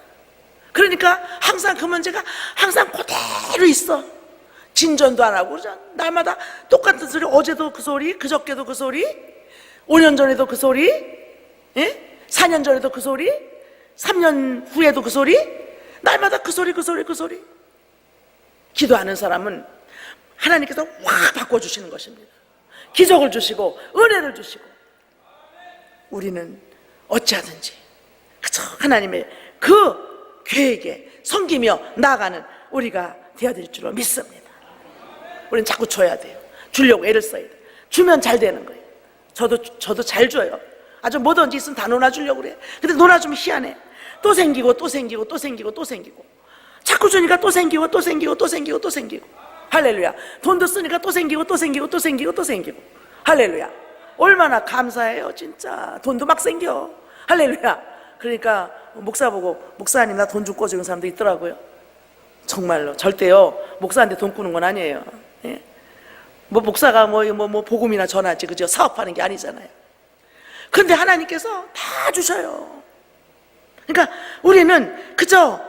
그러니까 항상 그 문제가 항상 그대로 있어. 진전도 안 하고 날마다 똑같은 소리. 어제도 그 소리, 그저께도 그 소리, 5년 전에도 그 소리, 4년 전에도 그 소리, 3년 후에도 그 소리. 날마다 그 소리, 그 소리, 그 소리. 기도하는 사람은 하나님께서 확 바꿔주시는 것입니다. 기적을 주시고 은혜를 주시고. 우리는 어찌하든지 그저 하나님의 그 계획에 섬기며 나아가는 우리가 되어야 될 줄로 믿습니다. 우리는 자꾸 줘야 돼요. 주려고 애를 써야 돼요. 주면 잘 되는 거예요. 저도 잘 줘요. 아주 뭐든지 있으면 다 놀아주려고 그래. 근데 놀아주면 희한해. 또 생기고 또 생기고 또 생기고 또 생기고. 자꾸 주니까 또 생기고 또 생기고 또 생기고 또 생기고. 할렐루야. 돈도 쓰니까 또 생기고 또 생기고 또 생기고 또 생기고. 할렐루야. 얼마나 감사해요 진짜. 돈도 막 생겨. 할렐루야. 그러니까 목사 보고 목사님 나 돈 좀 꿔주는 사람도 있더라고요. 정말로 절대요 목사한테 돈 꾸는 건 아니에요. 예? 뭐 목사가 뭐 복음이나 전하지 그죠? 사업하는 게 아니잖아요. 근데 하나님께서 다 주셔요. 그러니까 우리는 그저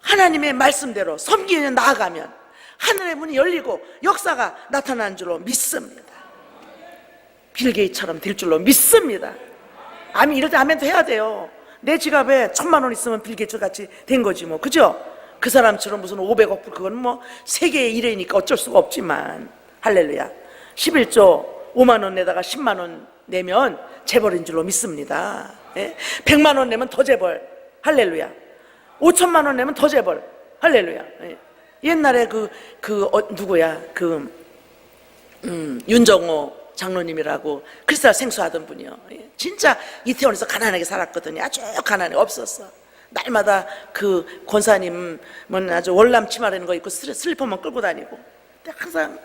하나님의 말씀대로 섬기며 나아가면 하늘의 문이 열리고 역사가 나타나는 줄로 믿습니다. 빌 게이츠처럼 될 줄로 믿습니다. 아멘. 이럴 때 아멘도 해야 돼요. 내 지갑에 1,000만 원 있으면 빌 게이츠 같이 된 거지 뭐, 그죠? 그 사람처럼 무슨 500억 불 그건 뭐 세계의 일회니까 어쩔 수가 없지만. 할렐루야. 11조 5만 원 내다가 10만 원 내면 재벌인 줄로 믿습니다. 예? 100만 원 내면 더 재벌. 할렐루야. 5천만 원 내면 더 재벌. 할렐루야. 예. 옛날에 누구야? 윤정호 장로님이라고 크리스탈 생수하던 분이요. 예. 진짜 이태원에서 가난하게 살았거든요. 아주 가난해 없었어. 날마다 그 권사님은 아주 월남 치마라는 거 입고 슬리퍼만 끌고 다니고. 근데 항상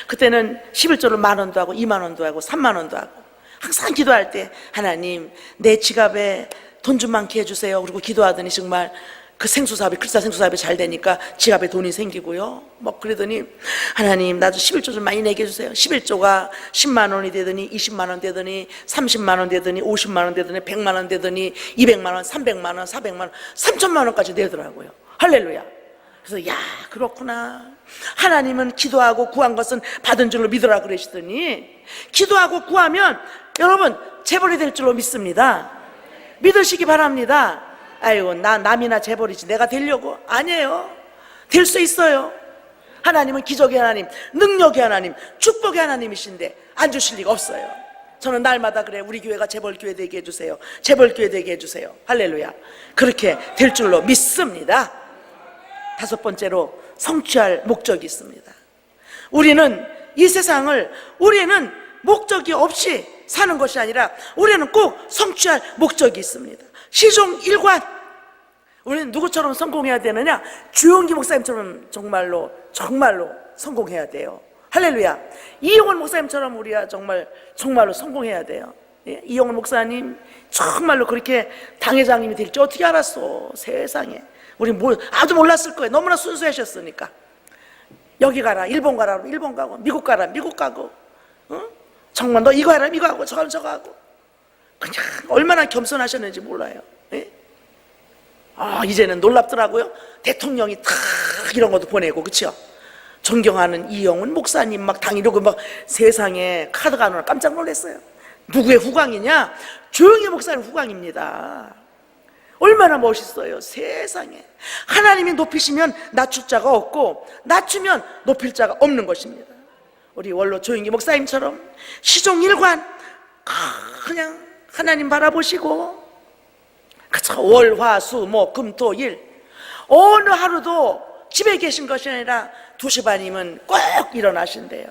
그때는 11조를 10,000원도 하고 20,000원도 하고 30,000원도 하고 항상 기도할 때 하나님 내 지갑에 돈 좀 많게 해주세요. 그리고 기도하더니 정말 그 생수사업이 크리스탈 생수사업이 잘 되니까 지갑에 돈이 생기고요. 뭐 그러더니 하나님 나도 11조 좀 많이 내게 해주세요. 11조가 10만 원이 되더니 20만 원 되더니 30만 원 되더니 50만 원 되더니 100만 원 되더니 200만 원, 300만 원, 400만 원, 3천만 원까지 되더라고요. 할렐루야. 그래서 야 그렇구나. 하나님은 기도하고 구한 것은 받은 줄로 믿으라 그러시더니 기도하고 구하면 여러분 재벌이 될 줄로 믿습니다. 믿으시기 바랍니다. 아이고 나 남이나 재벌이지 내가 되려고? 아니에요. 될 수 있어요. 하나님은 기적의 하나님, 능력의 하나님, 축복의 하나님이신데 안 주실 리가 없어요. 저는 날마다 그래 우리 교회가 재벌교회 되게 해주세요. 재벌교회 되게 해주세요. 할렐루야. 그렇게 될 줄로 믿습니다. 5번째로 성취할 목적이 있습니다. 우리는 이 세상을 우리는 목적이 없이 사는 것이 아니라 우리는 꼭 성취할 목적이 있습니다. 시종 일관. 우리는 누구처럼 성공해야 되느냐? 주영기 목사님처럼 정말로 성공해야 돼요. 할렐루야. 이용원 목사님처럼 우리가 정말로 성공해야 돼요. 예? 이용원 목사님 정말로 그렇게 당회장님이 될지 어떻게 알았어? 세상에. 우리 아주 몰랐을 거예요. 너무나 순수하셨으니까. 여기 가라 일본 가라 일본 가고 미국 가라 미국 가고 정말 너 이거 해라 이거 하고 저거 하고 그냥 얼마나 겸손하셨는지 몰라요. 예? 이제는 놀랍더라고요. 대통령이 탁 이런 것도 보내고 그렇죠? 존경하는 이영훈 목사님 막 당이러고 막 세상에 카드가 안 오나 깜짝 놀랐어요. 누구의 후광이냐? 조영희 목사님 후광입니다. 얼마나 멋있어요. 세상에. 하나님이 높이시면 낮출 자가 없고 낮추면 높일 자가 없는 것입니다. 우리 원로 조영기 목사님처럼 시종일관 그냥 하나님 바라보시고 그쵸 월화수 금토일 어느 하루도 집에 계신 것이 아니라 2시 반이면 꼭 일어나신대요.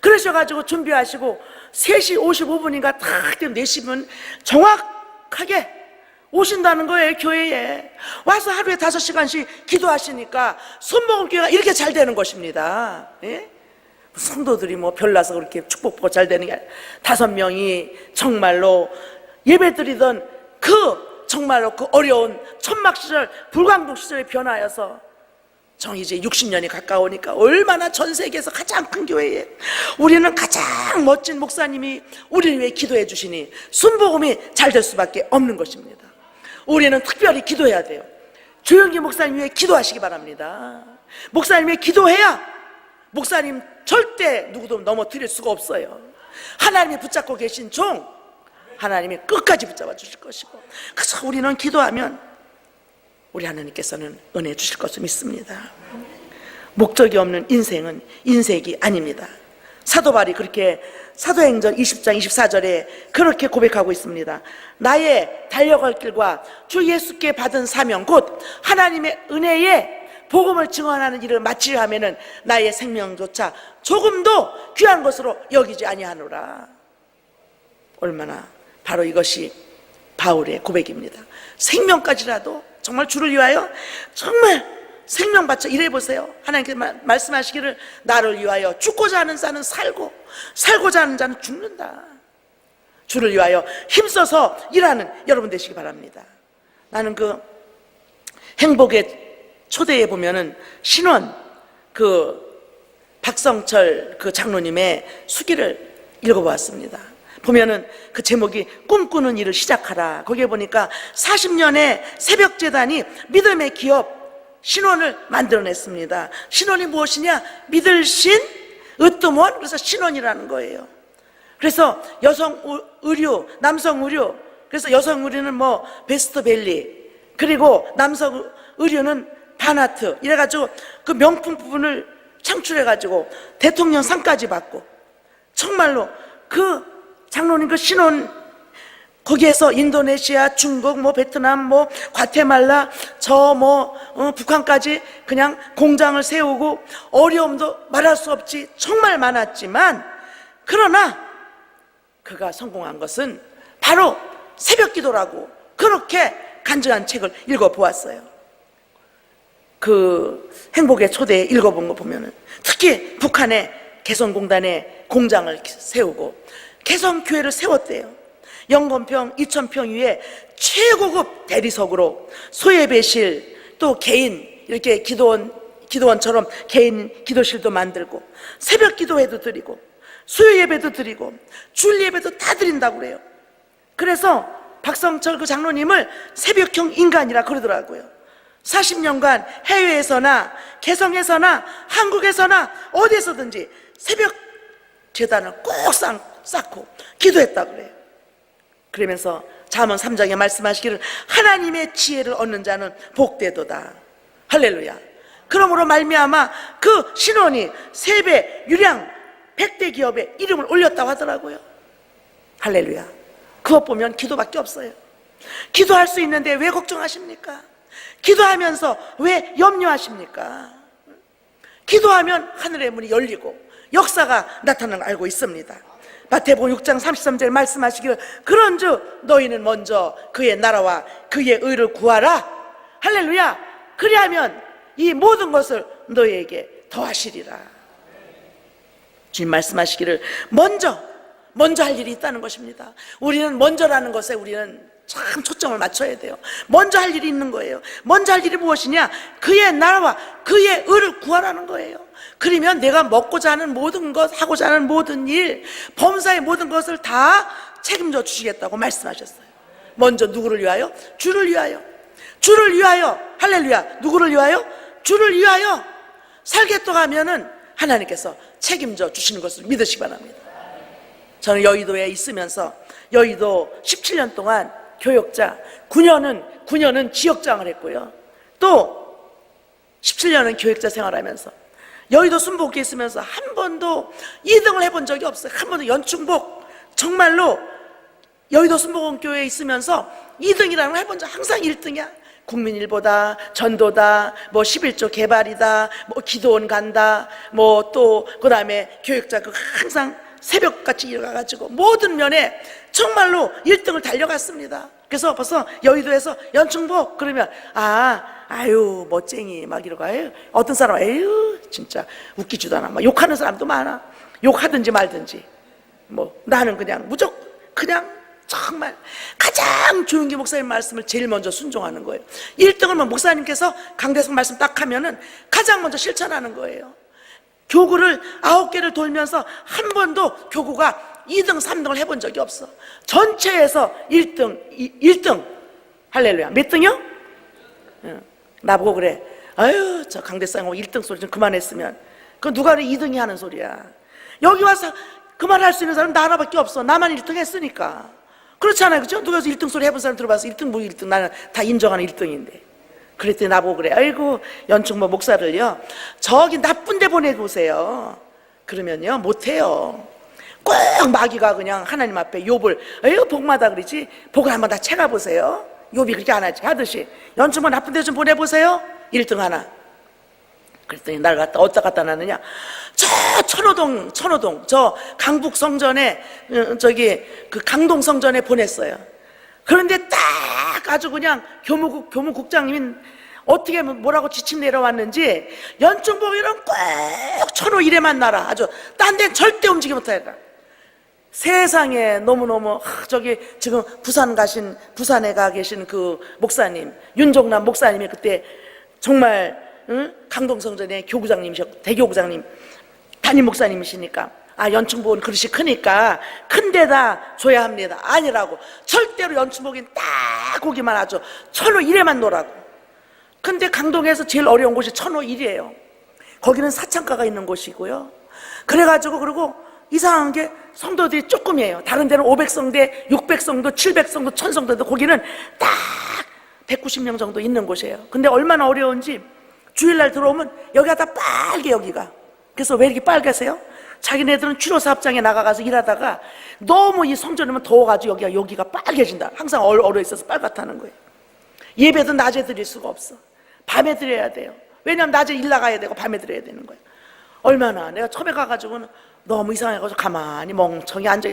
그러셔가지고 준비하시고 3시 55분인가 딱 되면 4시면 정확하게 오신다는 거예요. 교회에 와서 하루에 5시간씩 기도하시니까 손목음교회가 이렇게 잘 되는 것입니다. 예? 성도들이 별나서 그렇게 축복받고 잘 되는 게 5명이 정말로 예배 드리던 그 정말로 그 어려운 천막 시절, 불광동 시절에 변화해서 이제 60년이 가까우니까 얼마나 전 세계에서 가장 큰 교회에 우리는 가장 멋진 목사님이 우리를 위해 기도해 주시니 순복음이 잘 될 수밖에 없는 것입니다. 우리는 특별히 기도해야 돼요. 조영기 목사님 위해 기도하시기 바랍니다. 목사님 위해 기도해야 목사님 절대 누구도 넘어뜨릴 수가 없어요. 하나님이 붙잡고 계신 종, 하나님이 끝까지 붙잡아 주실 것이고, 그래서 우리는 기도하면 우리 하나님께서는 은혜 주실 것을 믿습니다. 목적이 없는 인생은 인색이 아닙니다. 사도 바울이 그렇게 사도행전 20장 24절에 그렇게 고백하고 있습니다. 나의 달려갈 길과 주 예수께 받은 사명 곧 하나님의 은혜에 복음을 증언하는 일을 마치려 하면은 나의 생명조차 조금도 귀한 것으로 여기지 아니하노라. 얼마나 바로 이것이 바울의 고백입니다. 생명까지라도 정말 주를 위하여 정말 생명 바쳐 일해보세요. 하나님께서 말씀하시기를 나를 위하여 죽고자 하는 자는 살고 살고자 하는 자는 죽는다. 주를 위하여 힘써서 일하는 여러분 되시기 바랍니다. 나는 그 행복의 초대에 보면은 신원 박성철 장로님의 수기를 읽어보았습니다. 보면은 그 제목이 꿈꾸는 일을 시작하라. 거기에 보니까 40년의 새벽재단이 믿음의 기업 신원을 만들어냈습니다. 신원이 무엇이냐? 믿을 신, 으뜸원, 그래서 신원이라는 거예요. 그래서 여성 의류, 남성 의류, 그래서 여성 의류는 베스트밸리, 그리고 남성 의류는 바나트, 이래가지고 그 명품 부분을 창출해가지고 대통령 상까지 받고, 정말로 그 장로님 그 신혼 거기에서 인도네시아, 중국, 베트남, 과테말라, 북한까지 그냥 공장을 세우고 어려움도 말할 수 없이 정말 많았지만, 그러나 그가 성공한 것은 바로 새벽 기도라고 그렇게 간증한 책을 읽어보았어요. 그 행복의 초대에 읽어본 거 보면은 특히 북한의 개성공단에 공장을 세우고 개성교회를 세웠대요. 영건평 2000평 위에 최고급 대리석으로 소예배실, 또 개인 이렇게 기도원처럼 개인 기도실도 만들고 새벽 기도회도 드리고 수요 예배도 드리고 주일 예배도 다 드린다고 그래요. 그래서 박성철 그 장로님을 새벽형 인간이라 그러더라고요. 40년간 해외에서나 개성에서나 한국에서나 어디에서든지 새벽 재단을 꼭 쌓고 기도했다고 그래요. 그러면서 잠언 3장에 말씀하시기를 하나님의 지혜를 얻는 자는 복되도다. 할렐루야. 그러므로 말미암아 그 신원이 세배 유량 100대 기업에 이름을 올렸다고 하더라고요. 할렐루야. 그것 보면 기도밖에 없어요. 기도할 수 있는데 왜 걱정하십니까? 기도하면서 왜 염려하십니까? 기도하면 하늘의 문이 열리고 역사가 나타나는 걸 알고 있습니다. 마태복음 6장 33절 말씀하시기를 그런즉 너희는 먼저 그의 나라와 그의 의를 구하라. 할렐루야. 그리하면 이 모든 것을 너희에게 더하시리라. 주님 말씀하시기를 먼저 할 일이 있다는 것입니다. 우리는 먼저라는 것에 우리는 참 초점을 맞춰야 돼요. 먼저 할 일이 있는 거예요. 먼저 할 일이 무엇이냐? 그의 나라와 그의 의를 구하라는 거예요. 그러면 내가 먹고자 하는 모든 것, 하고자 하는 모든 일, 범사의 모든 것을 다 책임져 주시겠다고 말씀하셨어요. 먼저 누구를 위하여? 주를 위하여. 주를 위하여. 할렐루야. 누구를 위하여? 주를 위하여 살겠다고 하면은 하나님께서 책임져 주시는 것을 믿으시기 바랍니다. 저는 여의도에 있으면서 여의도 17년 동안 교역자, 9년은 지역장을 했고요. 또 17년은 교역자 생활하면서 여의도 순복에 있으면서 한 번도 2등을 해본 적이 없어요. 한 번도 연충복, 정말로 여의도 순복음교회에 있으면서 2등이라는 걸 해본 적, 항상 1등이야. 국민일보다, 전도다, 11조 개발이다, 기도원 간다, 또 그 다음에 교역자 항상 새벽같이 일어나가지고 모든 면에 정말로 1등을 달려갔습니다. 그래서 벌써 여의도에서 연충복 그러면 아유 멋쟁이 막 이러고 어떤 사람 에휴 진짜 웃기지도 않아 막 욕하는 사람도 많아. 욕하든지 말든지 나는 그냥 무조건 그냥 정말 가장 조용기 목사님 말씀을 제일 먼저 순종하는 거예요. 1등을 목사님께서 강대성 말씀 딱 하면은 가장 먼저 실천하는 거예요. 교구를 9개를 돌면서 한 번도 교구가 2등, 3등을 해본 적이 없어. 전체에서 1등. 할렐루야. 몇 등이요? 나보고 그래. 아유, 저 강대상하고 1등 소리 좀 그만했으면. 그 누가 그래 2등이 하는 소리야. 여기 와서 그만할 수 있는 사람은 나 하나밖에 없어. 나만 1등 했으니까. 그렇잖아요. 그죠? 누가 1등 소리 해본 사람 들어봐서 1등 뭐 1등. 나는 다 인정하는 1등인데. 그랬더니 나보고 그래. 아이고, 연충모 목사를요, 저기 나쁜 데 보내보세요. 그러면요, 못해요. 꼭 마귀가 그냥 하나님 앞에 욥을, 에휴, 복마다 그러지. 복을 한번 다 채가보세요. 욥이 그렇게 안 하듯이. 연충모 나쁜 데 좀 보내보세요. 1등 하나. 그랬더니 날 갖다 어디다 갖다 놨느냐, 저 천호동 저 강북 성전에, 저기 그 강동 성전에 보냈어요. 그런데 딱 아주 그냥 교무국장님이 어떻게 뭐라고 지침 내려왔는지, 연중복이랑 꼭 천호 이래만 나라. 아주 딴 데는 절대 움직이지 못하겠다. 세상에 너무너무, 저기 지금 부산에 가 계신 그 목사님, 윤종남 목사님이 그때 정말, 강동성전의 대교구장님, 담임 목사님이시니까, 연충복은 그릇이 크니까 큰 데다 줘야 합니다. 아니라고. 절대로 연충복인 딱 거기만 하죠. 천호 1에만 놓으라고. 근데 강동에서 제일 어려운 곳이 천호 1이에요. 거기는 사창가가 있는 곳이고요. 그래가지고, 그리고 이상한 게 성도들이 조금이에요. 다른 데는 500성대, 600성도, 700성도, 1000성도인데 거기는 딱 190명 정도 있는 곳이에요. 근데 얼마나 어려운지 주일날 들어오면 여기가 다 빨개, 여기가. 그래서 왜 이렇게 빨개세요? 자기네들은 추로사업장에 나가서 일하다가 너무 이 성전이면 더워가지고 여기가 빨개진다. 항상 얼어 있어서 빨갛다는 거예요. 예배도 낮에 드릴 수가 없어. 밤에 드려야 돼요. 왜냐하면 낮에 일 나가야 되고 밤에 드려야 되는 거예요. 얼마나 내가 처음에 가가지고는 너무 이상해가지고 가만히 멍청이 앉아.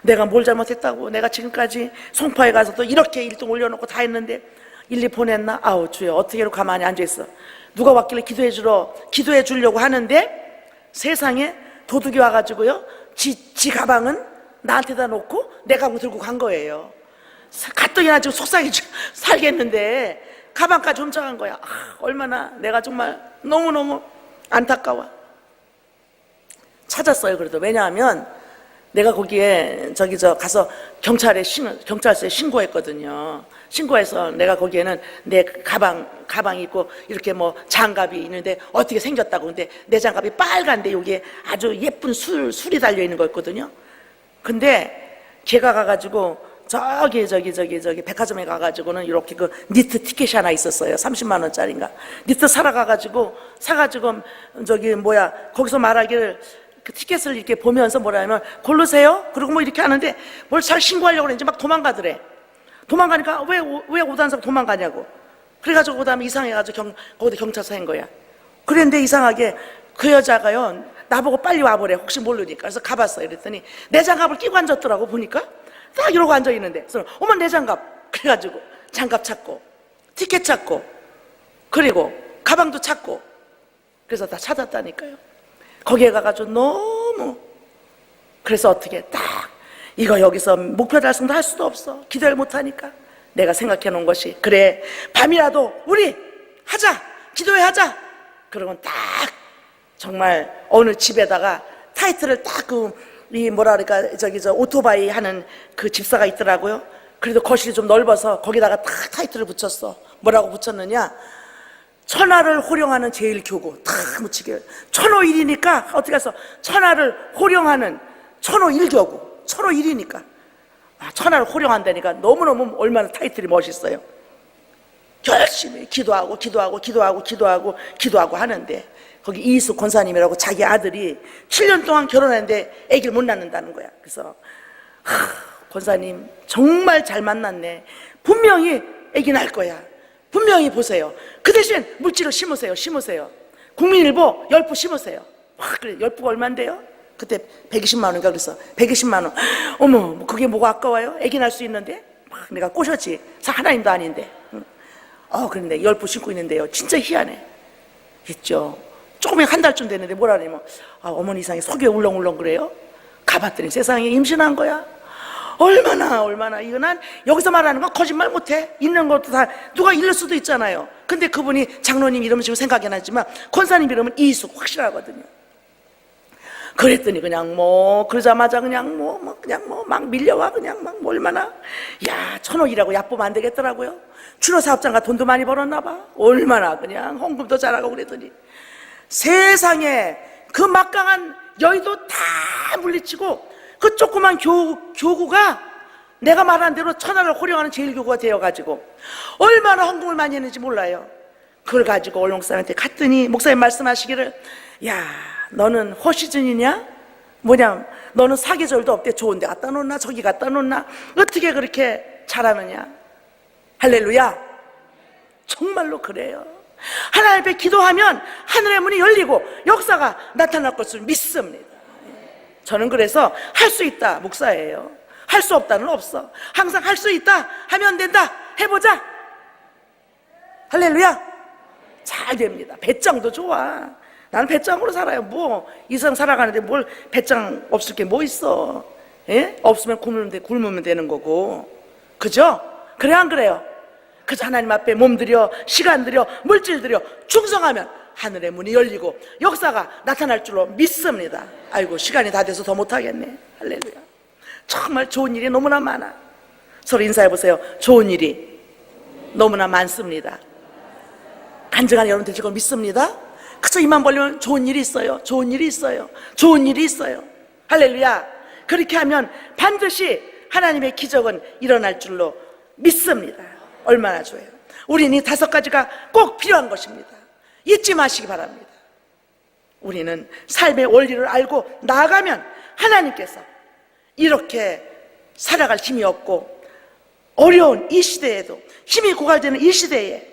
내가 뭘 잘못했다고. 내가 지금까지 송파에 가서도 이렇게 1등 올려놓고 다 했는데 일리 보냈나? 아우 주여, 어떻게 이렇게 가만히 앉아있어. 누가 왔길래 기도해 주려고 하는데 세상에 도둑이 와가지고요, 지 가방은 나한테다 놓고 내 가방 들고 간 거예요. 갔더니 나 지금 속상해 살겠는데 가방까지 훔쳐간 거야. 얼마나 내가 정말 너무너무 안타까워. 찾았어요. 그래도. 왜냐하면 내가 거기에 가서 경찰서에 신고했거든요. 신고해서 내가 거기에는 내 가방 있고 이렇게 뭐 장갑이 있는데 어떻게 생겼다고. 근데 내 장갑이 빨간데 여기에 아주 예쁜 술이 달려 있는 거였거든요. 근데 걔가 가가지고 저기 백화점에 가가지고는 이렇게 그 니트 티켓이 하나 있었어요. 30만 원짜리인가. 니트 사가지고 거기서 말하기를 그 티켓을 이렇게 보면서 뭐라냐면 고르세요? 그리고 뭐 이렇게 하는데 뭘 잘 신고하려고 그랬는지 막 도망가더래. 도망가니까 왜 오단사가 도망가냐고. 그래가지고 그 다음에 이상해가지고 거기다 경찰서 한 거야. 그랬는데 이상하게 그 여자가요, 나보고 빨리 와보래. 혹시 모르니까. 그래서 가봤어요. 그랬더니 내 장갑을 끼고 앉았더라고. 보니까 딱 이러고 앉아있는데, 그래서 어머 내 장갑. 그래가지고 장갑 찾고 티켓 찾고 그리고 가방도 찾고, 그래서 다 찾았다니까요. 거기에 가가지고 너무, 그래서 어떻게 딱 이거 여기서 목표 달성도 할 수도 없어. 기도를 못하니까 내가 생각해 놓은 것이, 그래 밤이라도 우리 하자, 기도회 하자. 그러면 딱 정말 어느 집에다가 타이틀을 딱 오토바이 하는 그 집사가 있더라고요. 그래도 거실이 좀 넓어서 거기다가 딱 타이틀을 붙였어. 뭐라고 붙였느냐, 천하를 호령하는 제일교구. 다 묻히게. 천호 1이니까 어떻게 해서 천하를 호령하는 천호 1교구. 천호 1이니까 천하를 호령한다니까 너무너무 얼마나 타이틀이 멋있어요. 열심히 기도하고 하는데 거기 이희숙 권사님이라고 자기 아들이 7년 동안 결혼했는데 아기를 못 낳는다는 거야. 그래서 권사님 정말 잘 만났네. 분명히 아기 낳을 거야. 분명히 보세요. 그 대신 물질을 심으세요. 국민일보 10부 심으세요. 그래, 10부가 얼만데요? 그때 120만 원인가 그래서 120만 원. 어머, 그게 뭐가 아까워요? 아기 낳을 수 있는데? 내가 꼬셨지. 하나님도 아닌데. 그런데 10부 심고 있는데요. 진짜 희한해. 있죠. 조금 한 달쯤 됐는데 뭐라냐면 어머니 이상이 속이 울렁울렁 그래요. 가봤더니 세상에 임신한 거야. 얼마나 이거 난 여기서 말하는 건 거짓말 못해. 있는 것도 다 누가 잃을 수도 있잖아요. 근데 그분이 장로님 이름은 지금 생각이 안 나지만 권사님 이름은 이숙 확실하거든요. 그랬더니 그냥 그러자마자 그냥 막 밀려와. 그냥 막 얼마나 1,000억이라고 얕보면 안 되겠더라고요. 추로 사업장가 돈도 많이 벌었나 봐. 얼마나 그냥 헌금도 잘하고 그랬더니 세상에 그 막강한 여의도 다 물리치고 그 조그만 교구가 내가 말한 대로 천하를 호령하는 제일교구가 되어가지고 얼마나 헌금을 많이 했는지 몰라요. 그걸 가지고 올목사한테 갔더니 목사님 말씀하시기를 너는 호시즌이냐? 너는 사계절도 없대. 좋은 데 갖다 놓나 저기 갖다 놓나 어떻게 그렇게 잘하느냐. 할렐루야. 정말로 그래요. 하나님 앞에 기도하면 하늘의 문이 열리고 역사가 나타날 것을 믿습니다. 저는 그래서 할 수 있다 목사예요. 할 수 없다는 없어. 항상 할 수 있다 하면 된다. 해보자. 할렐루야. 잘 됩니다. 배짱도 좋아. 나는 배짱으로 살아요. 이 세상 살아가는데 뭘 배짱 없을 게 뭐 있어. 없으면 굶으면 되는 거고. 그죠? 그래 안 그래요? 그저 하나님 앞에 몸 들여 시간 들여 물질 들여 충성하면 하늘의 문이 열리고 역사가 나타날 줄로 믿습니다. 아이고 시간이 다 돼서 더 못하겠네. 할렐루야. 정말 좋은 일이 너무나 많아. 서로 인사해 보세요. 좋은 일이 너무나 많습니다. 간증하는 여러분 되실 걸 믿습니다. 그저 입만 벌리면 좋은 일이 있어요. 좋은 일이 있어요. 좋은 일이 있어요. 할렐루야. 그렇게 하면 반드시 하나님의 기적은 일어날 줄로 믿습니다. 얼마나 좋아요. 우리는 이 5가지가 꼭 필요한 것입니다. 잊지 마시기 바랍니다. 우리는 삶의 원리를 알고 나아가면 하나님께서 이렇게 살아갈 힘이 없고 어려운 이 시대에도 힘이 고갈되는 이 시대에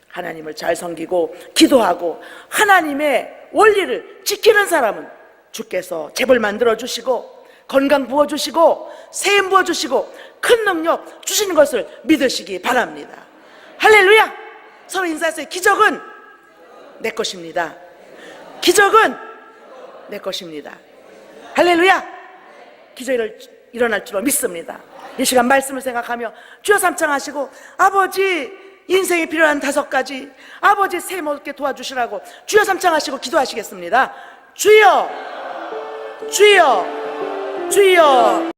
하나님을 잘 섬기고 기도하고 하나님의 원리를 지키는 사람은 주께서 재벌 만들어주시고 건강 부어주시고 세임 부어주시고 큰 능력 주시는 것을 믿으시기 바랍니다. 할렐루야. 서로 인사하세요. 기적은 내 것입니다. 기적은 내 것입니다. 할렐루야. 기적이 일어날 줄로 믿습니다. 이 시간 말씀을 생각하며 주여 삼창하시고 아버지 인생에 필요한 5가지 아버지 세 먹게 도와주시라고 주여 삼창하시고 기도하시겠습니다. 주여 주여 주여.